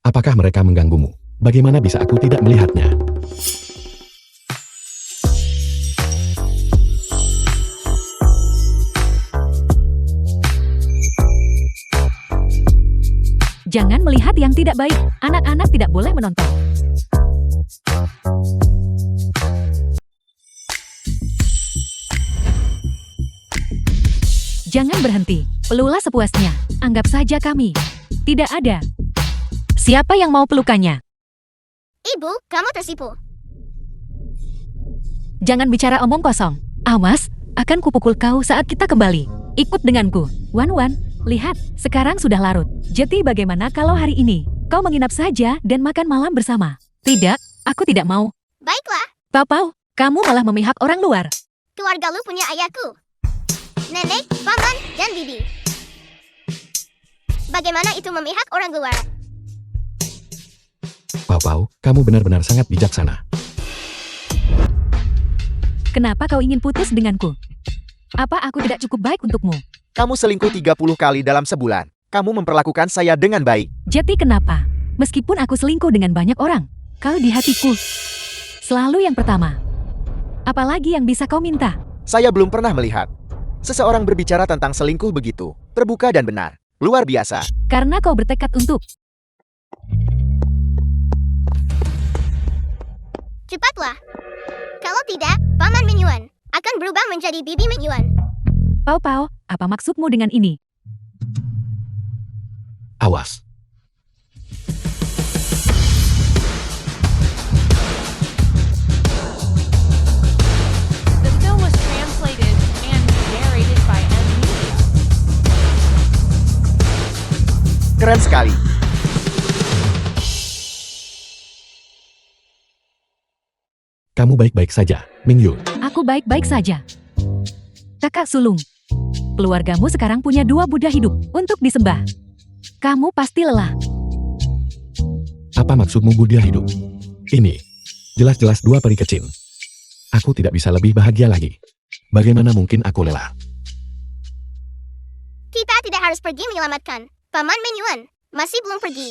S3: Apakah mereka mengganggumu? Bagaimana bisa aku tidak melihatnya?
S4: Jangan melihat yang tidak baik. Anak-anak tidak boleh menonton. Jangan berhenti. Peluklah sepuasnya. Anggap saja kami tidak ada. Siapa yang mau pelukannya?
S2: Ibu, kamu tersipu.
S4: Jangan bicara omong kosong. Awas, akan kupukul kau saat kita kembali. Ikut denganku. Wan, lihat, sekarang sudah larut. Jadi bagaimana kalau hari ini kau menginap saja dan makan malam bersama? Tidak, aku tidak mau.
S2: Baiklah,
S4: Papau, kamu malah memihak orang luar.
S2: keluarga lu punya ayahku. Nenek, paman, dan bibi. Bagaimana itu memihak orang luar?
S3: Pau, kamu benar-benar sangat bijaksana.
S4: Kenapa kau ingin putus denganku? Apa aku tidak cukup baik untukmu?
S5: Kamu selingkuh 30 kali dalam sebulan. Kamu memperlakukan saya dengan baik.
S4: Jadi kenapa? Meskipun aku selingkuh dengan banyak orang, kau di hatiku selalu yang pertama. Apalagi yang bisa kau minta?
S5: Saya belum pernah melihat seseorang berbicara tentang selingkuh begitu terbuka dan benar. Luar biasa.
S4: Karena kau bertekad untuk.
S2: Cepatlah. Kalau tidak, Paman Minyuan akan berubah menjadi Bibi Minyuan.
S4: Pau, apa maksudmu dengan ini?
S3: Awas.
S1: The film was translated and narrated by M. Media.
S5: Keren sekali.
S3: Kamu baik-baik saja, Mingyu.
S4: Aku baik-baik saja. Kakak sulung. Keluargamu sekarang punya 2 Buddha hidup untuk disembah. Kamu pasti lelah.
S3: Apa maksudmu Buddha hidup? Ini, jelas-jelas 2 peri kecil. Aku tidak bisa lebih bahagia lagi. Bagaimana mungkin aku lelah?
S2: Kita tidak harus pergi menyelamatkan Paman Minyuan. Masih belum pergi.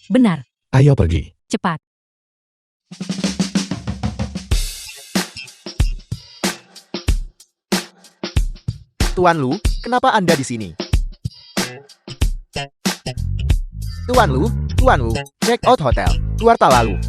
S4: Benar.
S3: Ayo pergi.
S4: Cepat.
S5: Tuan Lu, kenapa Anda di sini? Tuan Lu, check out hotel. Kuartal lalu.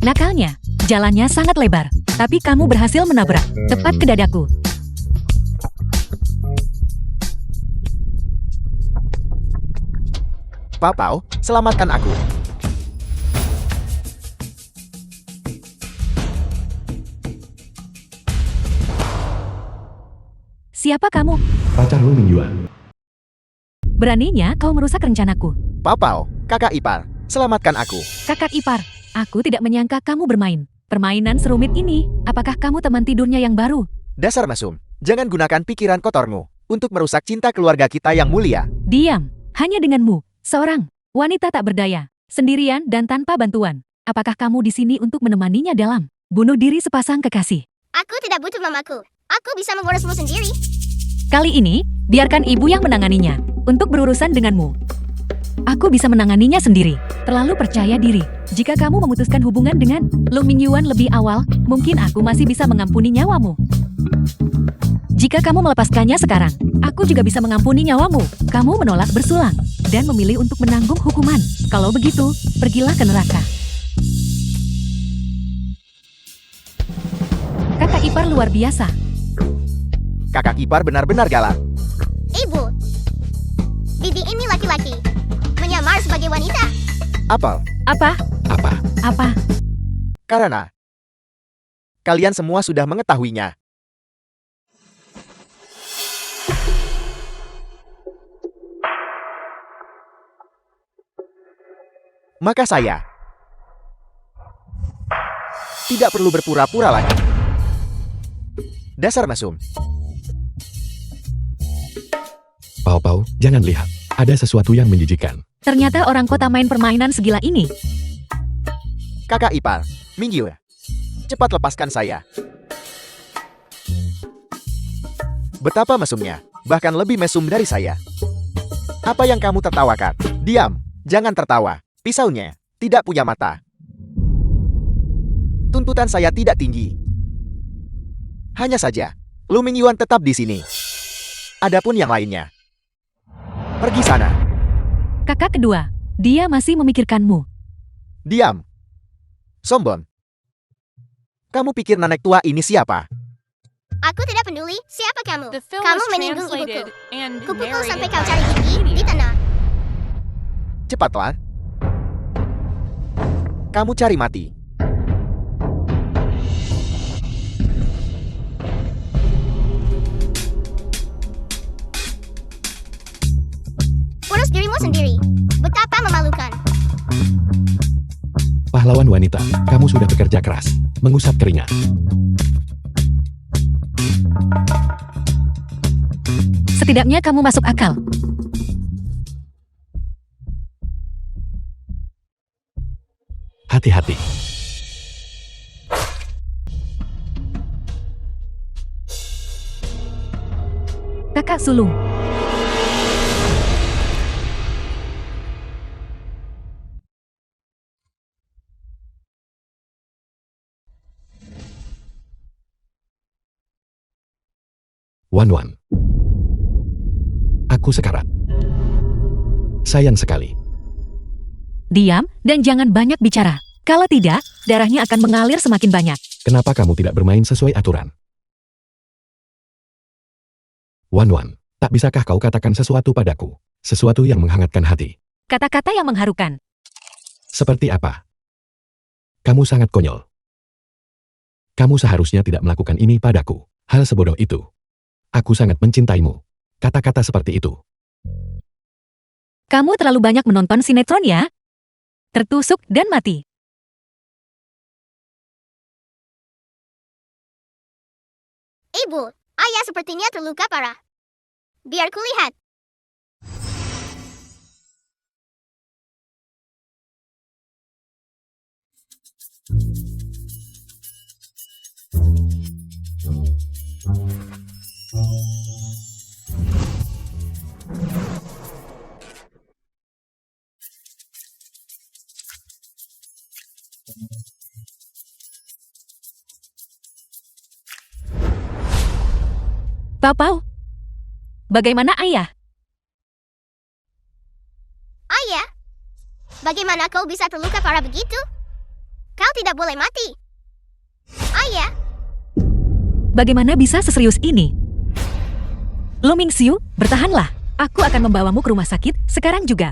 S4: Nakalnya, jalannya sangat lebar. Tapi kamu berhasil menabrak tepat ke dadaku.
S5: Papau, selamatkan aku.
S4: Siapa kamu?
S3: Pacar Lu Mingyuan.
S4: Beraninya kau merusak rencanaku.
S5: Papau, kakak ipar, selamatkan aku.
S4: Kakak ipar, aku tidak menyangka kamu bermain permainan serumit ini. Apakah kamu teman tidurnya yang baru?
S5: Dasar mesum, jangan gunakan pikiran kotormu untuk merusak cinta keluarga kita yang mulia.
S4: Diam, hanya denganmu, seorang wanita tak berdaya, sendirian dan tanpa bantuan. Apakah kamu di sini untuk menemaninya dalam bunuh diri sepasang kekasih?
S2: Aku tidak butuh mamaku. Aku bisa mengurusmu sendiri.
S4: Kali ini, biarkan ibu yang menanganinya untuk berurusan denganmu. Aku bisa menanganinya sendiri. Terlalu percaya diri. Jika kamu memutuskan hubungan dengan Lu Mingyuan lebih awal, mungkin aku masih bisa mengampuni nyawamu. Jika kamu melepaskannya sekarang, aku juga bisa mengampuni nyawamu. Kamu menolak bersulang dan memilih untuk menanggung hukuman. Kalau begitu, pergilah ke neraka. Kakak ipar luar biasa.
S5: Kakak ipar benar-benar galak.
S2: Ibu, Bibi ini laki-laki. Menyamar sebagai wanita.
S5: Apa?
S4: Apa?
S5: Karena kalian semua sudah mengetahuinya. Maka saya tidak perlu berpura-pura lagi. Dasar mesum.
S3: Pau, jangan lihat. Ada sesuatu yang menjijikan.
S4: Ternyata orang kota main permainan segila ini.
S5: Kakak ipar, Mingyu. Cepat lepaskan saya. Betapa mesumnya, bahkan lebih mesum dari saya. Apa yang kamu tertawakan? Diam, jangan tertawa. Pisaunya tidak punya mata. Tuntutan saya tidak tinggi. Hanya saja, Lu Mingyuan tetap di sini. Adapun yang lainnya, pergi sana.
S4: Kakak kedua, dia masih memikirkanmu.
S5: Diam. Sombong. Kamu pikir nenek tua ini siapa?
S2: Aku tidak peduli siapa kamu.
S1: The film
S2: Kamu
S1: was
S2: menyinggung
S1: translated
S2: ibuku.
S1: and
S2: Kupukul sampai
S1: narrated
S2: kau
S1: by
S2: cari gigi di
S1: media.
S2: tanah.
S5: Cepatlah. Kamu cari mati.
S2: Urus dirimu sendiri. Betapa memalukan.
S3: Pahlawan wanita, kamu sudah bekerja keras, mengusap keringat.
S4: Setidaknya kamu masuk akal.
S3: Hati-hati.
S4: Kakak sulung.
S3: Wan. Aku sekarat. Sayang sekali.
S4: Diam dan jangan banyak bicara. Kalau tidak, darahnya akan mengalir semakin banyak.
S3: Kenapa kamu tidak bermain sesuai aturan? Wan, tak bisakah kau katakan sesuatu padaku? Sesuatu yang menghangatkan hati.
S4: Kata-kata yang mengharukan.
S3: Seperti apa? Kamu sangat konyol. Kamu seharusnya tidak melakukan ini padaku. Hal sebodoh itu. Aku sangat mencintaimu. Kata-kata seperti itu.
S4: Kamu terlalu banyak menonton sinetron ya? Tertusuk dan mati.
S2: Ibu, ayah sepertinya terluka parah. Biar kulihat.
S4: Papau. Bagaimana ayah?
S2: Ayah, bagaimana kau bisa terluka parah begitu? Kau tidak boleh mati. Ayah,
S4: Bagaimana bisa seserius ini? Lu Mingxiu, bertahanlah. Aku akan membawamu ke rumah sakit sekarang juga.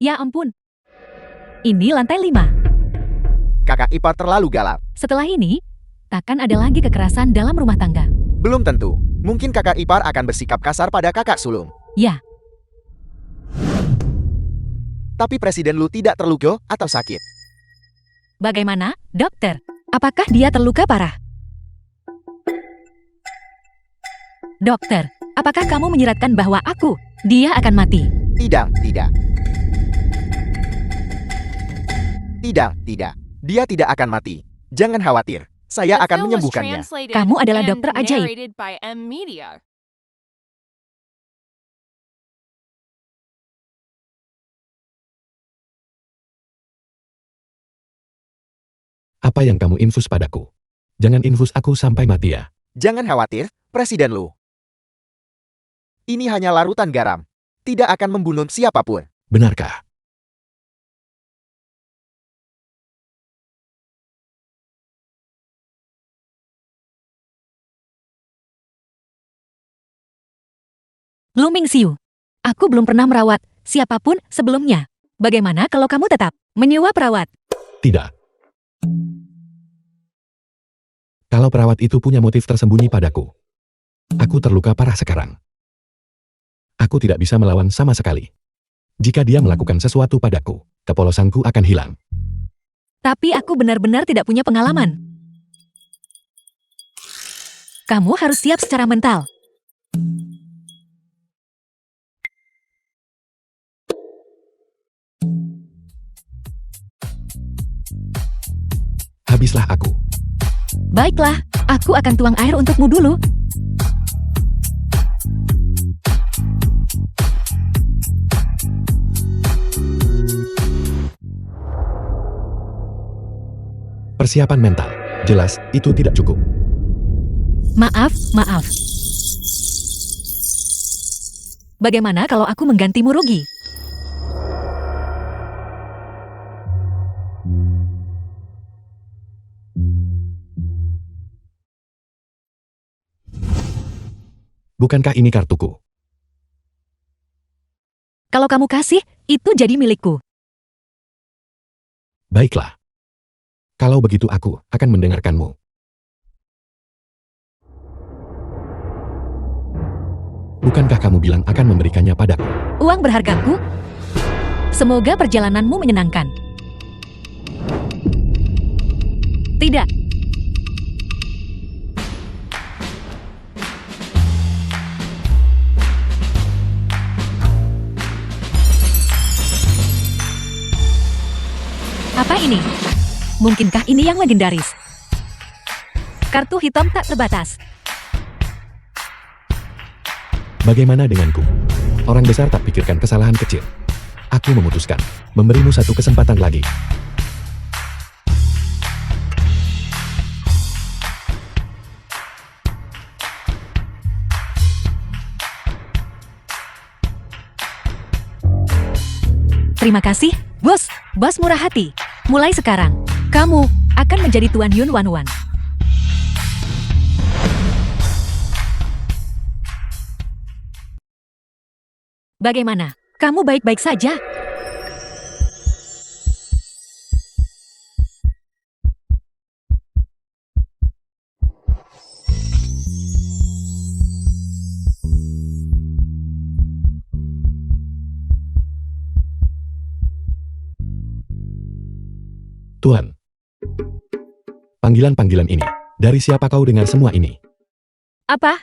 S4: Ya ampun. Ini lantai 5.
S5: Kakak ipar terlalu galak.
S4: Setelah ini, takkan ada lagi kekerasan dalam rumah tangga.
S5: Belum tentu. Mungkin kakak ipar akan bersikap kasar pada kakak sulung.
S4: Ya,
S5: Tapi Presiden Lu tidak terluka atau sakit.
S4: bagaimana, dokter? Apakah dia terluka parah? Dokter, apakah kamu menyiratkan bahwa dia akan mati?
S5: Tidak. Tidak. Dia tidak akan mati. Jangan khawatir. Saya
S1: The
S5: akan
S1: film was
S5: menyembuhkannya.
S1: translated
S4: Kamu adalah
S1: and
S4: dokter ajaib.
S1: narrated by Media.
S3: Apa yang kamu infus padaku? Jangan infus aku sampai mati ya.
S5: Jangan khawatir, Presiden Lu. Ini hanya larutan garam. Tidak akan membunuh siapapun.
S3: Benarkah?
S4: Lu Mingxiu, aku belum pernah merawat siapapun sebelumnya. Bagaimana kalau kamu tetap menyewa perawat?
S3: Tidak. Kalau perawat itu punya motif tersembunyi padaku. Aku terluka parah sekarang. Aku tidak bisa melawan sama sekali. Jika dia melakukan sesuatu padaku, kepolosanku akan hilang.
S4: Tapi aku benar-benar tidak punya pengalaman. Kamu harus siap secara mental.
S3: Habislah aku.
S4: Baiklah, aku akan tuang air untukmu dulu.
S3: Persiapan mental. Jelas, itu tidak cukup.
S4: Maaf. Bagaimana kalau aku menggantimu rugi?
S3: Bukankah ini kartuku?
S4: Kalau kamu kasih, itu jadi milikku.
S3: Baiklah. Kalau begitu aku akan mendengarkanmu. Bukankah kamu bilang akan memberikannya padaku?
S4: Uang berhargaku? Semoga perjalananmu menyenangkan. Tidak. Apa ini? Mungkinkah ini yang legendaris? Kartu hitam tak terbatas.
S3: Bagaimana denganku? Orang besar tak pikirkan kesalahan kecil. Aku memutuskan memberimu satu kesempatan lagi.
S4: Terima kasih, bos. Bos murah hati. Mulai sekarang, kamu akan menjadi Tuan Yun Wan Wan. Bagaimana? Kamu baik-baik saja?
S3: Tuan. Panggilan-panggilan ini. Dari siapa kau dengar semua ini?
S4: Apa?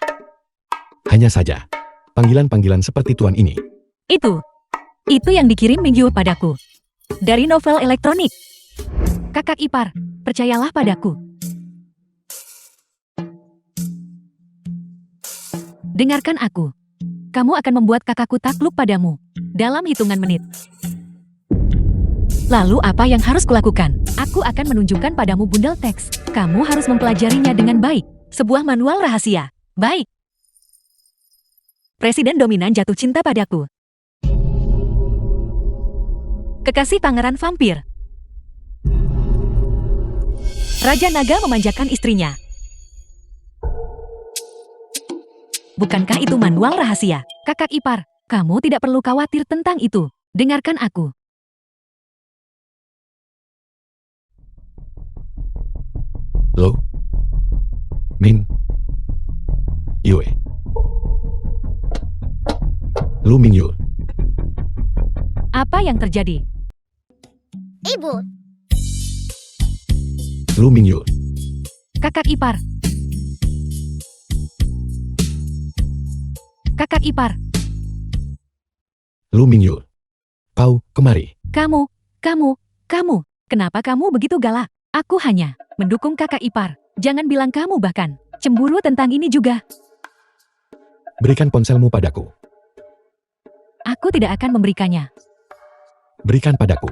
S3: Hanya saja. Panggilan-panggilan seperti Tuan ini.
S4: Itu yang dikirim Mingyu padaku. Dari novel elektronik. Kakak ipar, percayalah padaku. Dengarkan aku. Kamu akan membuat kakakku takluk padamu. Dalam hitungan menit. Lalu apa yang harus kulakukan? Aku akan menunjukkan padamu bundel teks. Kamu harus mempelajarinya dengan baik. Sebuah manual rahasia. Baik. Presiden dominan jatuh cinta padaku. Kekasih pangeran vampir. Raja naga memanjakan istrinya. Bukankah itu manual rahasia? Kakak ipar, kamu tidak perlu khawatir tentang itu. Dengarkan aku.
S3: Lo? Min? Yue? Lu Mingyu?
S4: Apa yang terjadi?
S2: Ibu,
S3: Lu Mingyu?
S4: Kakak ipar. Kakak ipar.
S3: Lu Mingyu? Kau, kemari.
S4: Kamu. Kenapa kamu begitu galak? Aku hanya mendukung kakak ipar. Jangan bilang kamu bahkan cemburu tentang ini juga.
S3: Berikan ponselmu padaku.
S4: Aku tidak akan memberikannya.
S3: Berikan padaku.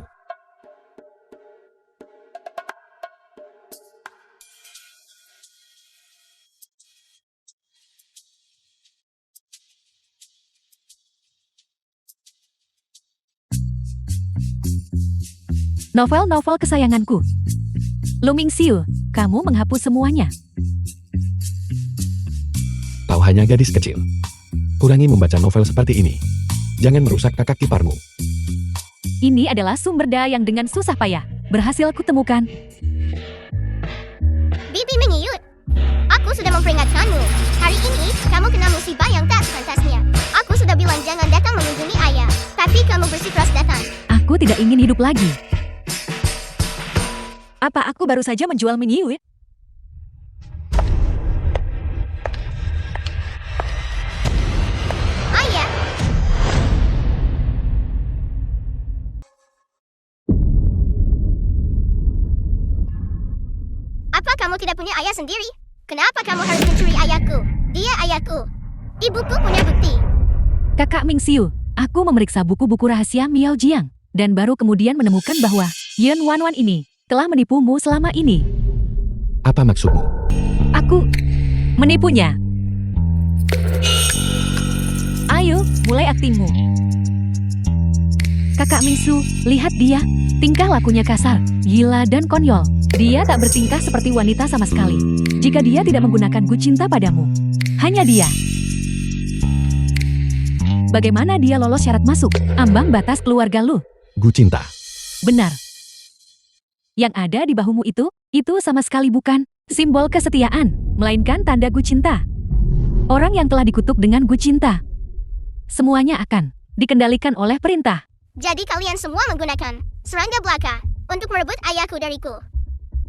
S4: Novel-novel kesayanganku. Lu Mingxiu, kamu menghapus semuanya.
S3: Kau hanya gadis kecil. Kurangi membaca novel seperti ini. Jangan merusak kakak iparmu.
S4: Ini adalah sumber daya yang dengan susah payah berhasil kutemukan.
S2: Bibi Mingyu. Aku sudah memperingatkanmu. Hari ini, kamu kena musibah yang tak sepantasnya. Aku sudah bilang jangan datang mengunjungi ayah. Tapi kamu bersikeras datang.
S4: Aku tidak ingin hidup lagi. Apa aku baru saja menjual Minyu?
S2: Ayah, apa kamu tidak punya ayah sendiri? Kenapa kamu harus mencuri ayahku? Dia ayahku. Ibuku punya bukti.
S4: Kakak Mingxiu, aku memeriksa buku-buku rahasia Miao Jiang, dan baru kemudian menemukan bahwa Yan Wanwan ini telah menipumu selama ini.
S3: Apa maksudmu?
S4: Aku menipunya. Ayo, mulai aktingmu. Kakak Mingxiu, lihat dia. Tingkah lakunya kasar, gila dan konyol. Dia tak bertingkah seperti wanita sama sekali. Jika dia tidak menggunakan Gu cinta padamu. Hanya dia. Bagaimana dia lolos syarat masuk ambang batas keluarga lu?
S3: Gu cinta.
S4: Benar. Yang ada di bahumu itu sama sekali bukan simbol kesetiaan, melainkan tanda Gu cinta. Orang yang telah dikutuk dengan Gu cinta. Semuanya akan dikendalikan oleh perintah.
S2: Jadi kalian semua menggunakan serangga belaka untuk merebut ayahku dariku.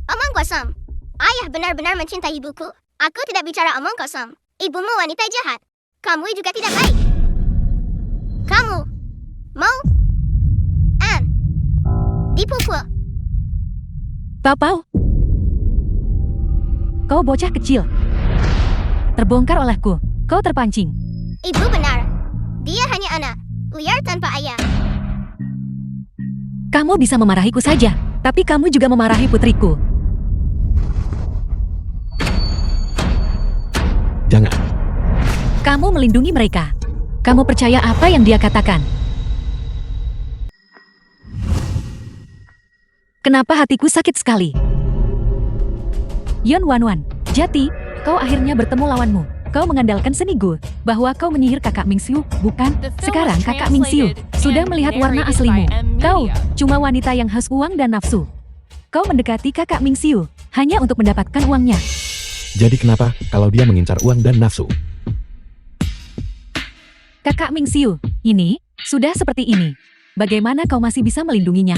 S2: Omong kosong. Ayah benar-benar mencintai ibuku. Aku tidak bicara omong kosong. Ibumu wanita jahat. Kamu juga tidak baik. Kamu mau dipukul.
S4: Papau. Kau bocah kecil. Terbongkar olehku. Kau terpancing.
S2: Ibu benar. Dia hanya anak liar tanpa ayah.
S4: Kamu bisa memarahiku saja, tapi kamu juga memarahi putriku.
S3: Jangan.
S4: Kamu melindungi mereka. Kamu percaya apa yang dia katakan? Kenapa hatiku sakit sekali? Yan Wanwan, Jati, kau akhirnya bertemu lawanmu. Kau mengandalkan seni Gu, bahwa kau menyihir kakak Mingxiu, bukan? Sekarang kakak Mingxiu sudah melihat warna aslimu. Kau cuma wanita yang haus uang dan nafsu. Kau mendekati kakak Mingxiu hanya untuk mendapatkan uangnya.
S3: Jadi kenapa kalau dia mengincar uang dan nafsu?
S4: Kakak Mingxiu, ini sudah seperti ini. Bagaimana kau masih bisa melindunginya?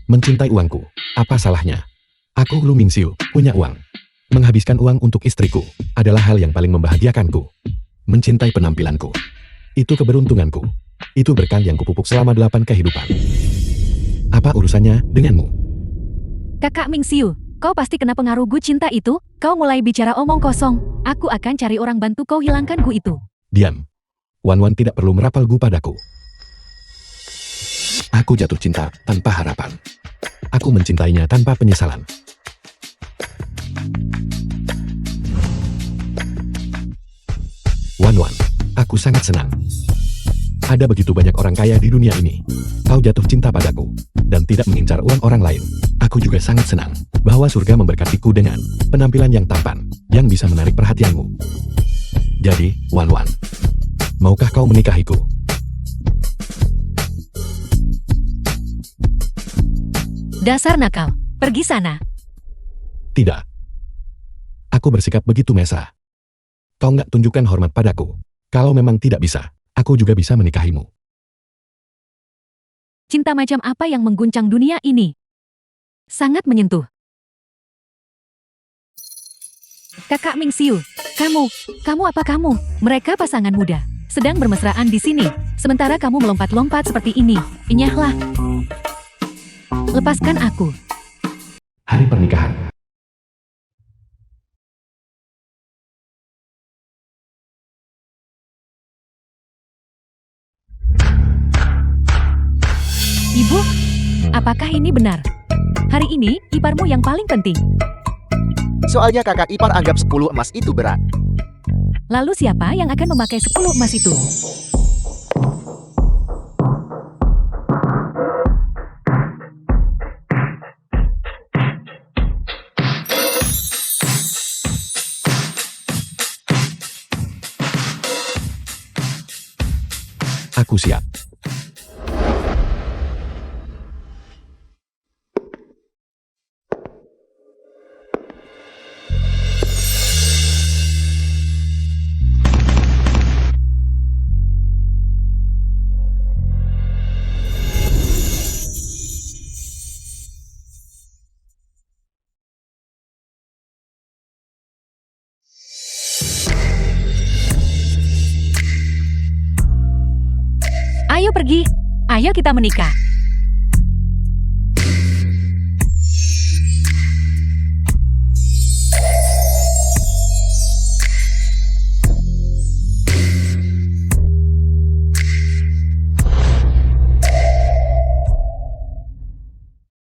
S3: Mencintai uangku. Apa salahnya? Aku Lu Mingxiu, punya uang. Menghabiskan uang untuk istriku adalah hal yang paling membahagiakanku. Mencintai penampilanku. Itu keberuntunganku. Itu berkah yang kupupuk selama 8 kehidupan. Apa urusannya denganmu?
S4: Kakak Mingxiu, kau pasti kena pengaruh Gu cinta itu. Kau mulai bicara omong kosong. Aku akan cari orang bantu kau hilangkan Gu itu.
S3: Diam. Wanwan tidak perlu merapal Gu padaku. Aku jatuh cinta tanpa harapan. Aku mencintainya tanpa penyesalan. Wanwan, aku sangat senang. Ada begitu banyak orang kaya di dunia ini. Kau jatuh cinta padaku dan tidak mengincar uang orang lain. Aku juga sangat senang bahwa surga memberkatiku dengan penampilan yang tampan yang bisa menarik perhatianmu. Jadi, Wanwan, maukah kau menikahiku?
S4: Dasar nakal, pergi sana.
S3: Tidak. Aku bersikap begitu mesra. Kau nggak tunjukkan hormat padaku. Kalau memang tidak bisa, aku juga bisa menikahimu.
S4: Cinta macam apa yang mengguncang dunia ini? Sangat menyentuh. Kakak Mingxiu, kamu apa kamu? Mereka pasangan muda, sedang bermesraan di sini. Sementara kamu melompat-lompat seperti ini. Enyahlah. Lepaskan aku.
S3: Hari pernikahan.
S4: Ibu, apakah ini benar? Hari ini, iparmu yang paling penting.
S5: Soalnya kakak ipar anggap 10 emas itu berat.
S4: Lalu siapa yang akan memakai 10 emas itu?
S3: Aku siap.
S4: Ayo pergi. Ayo kita menikah.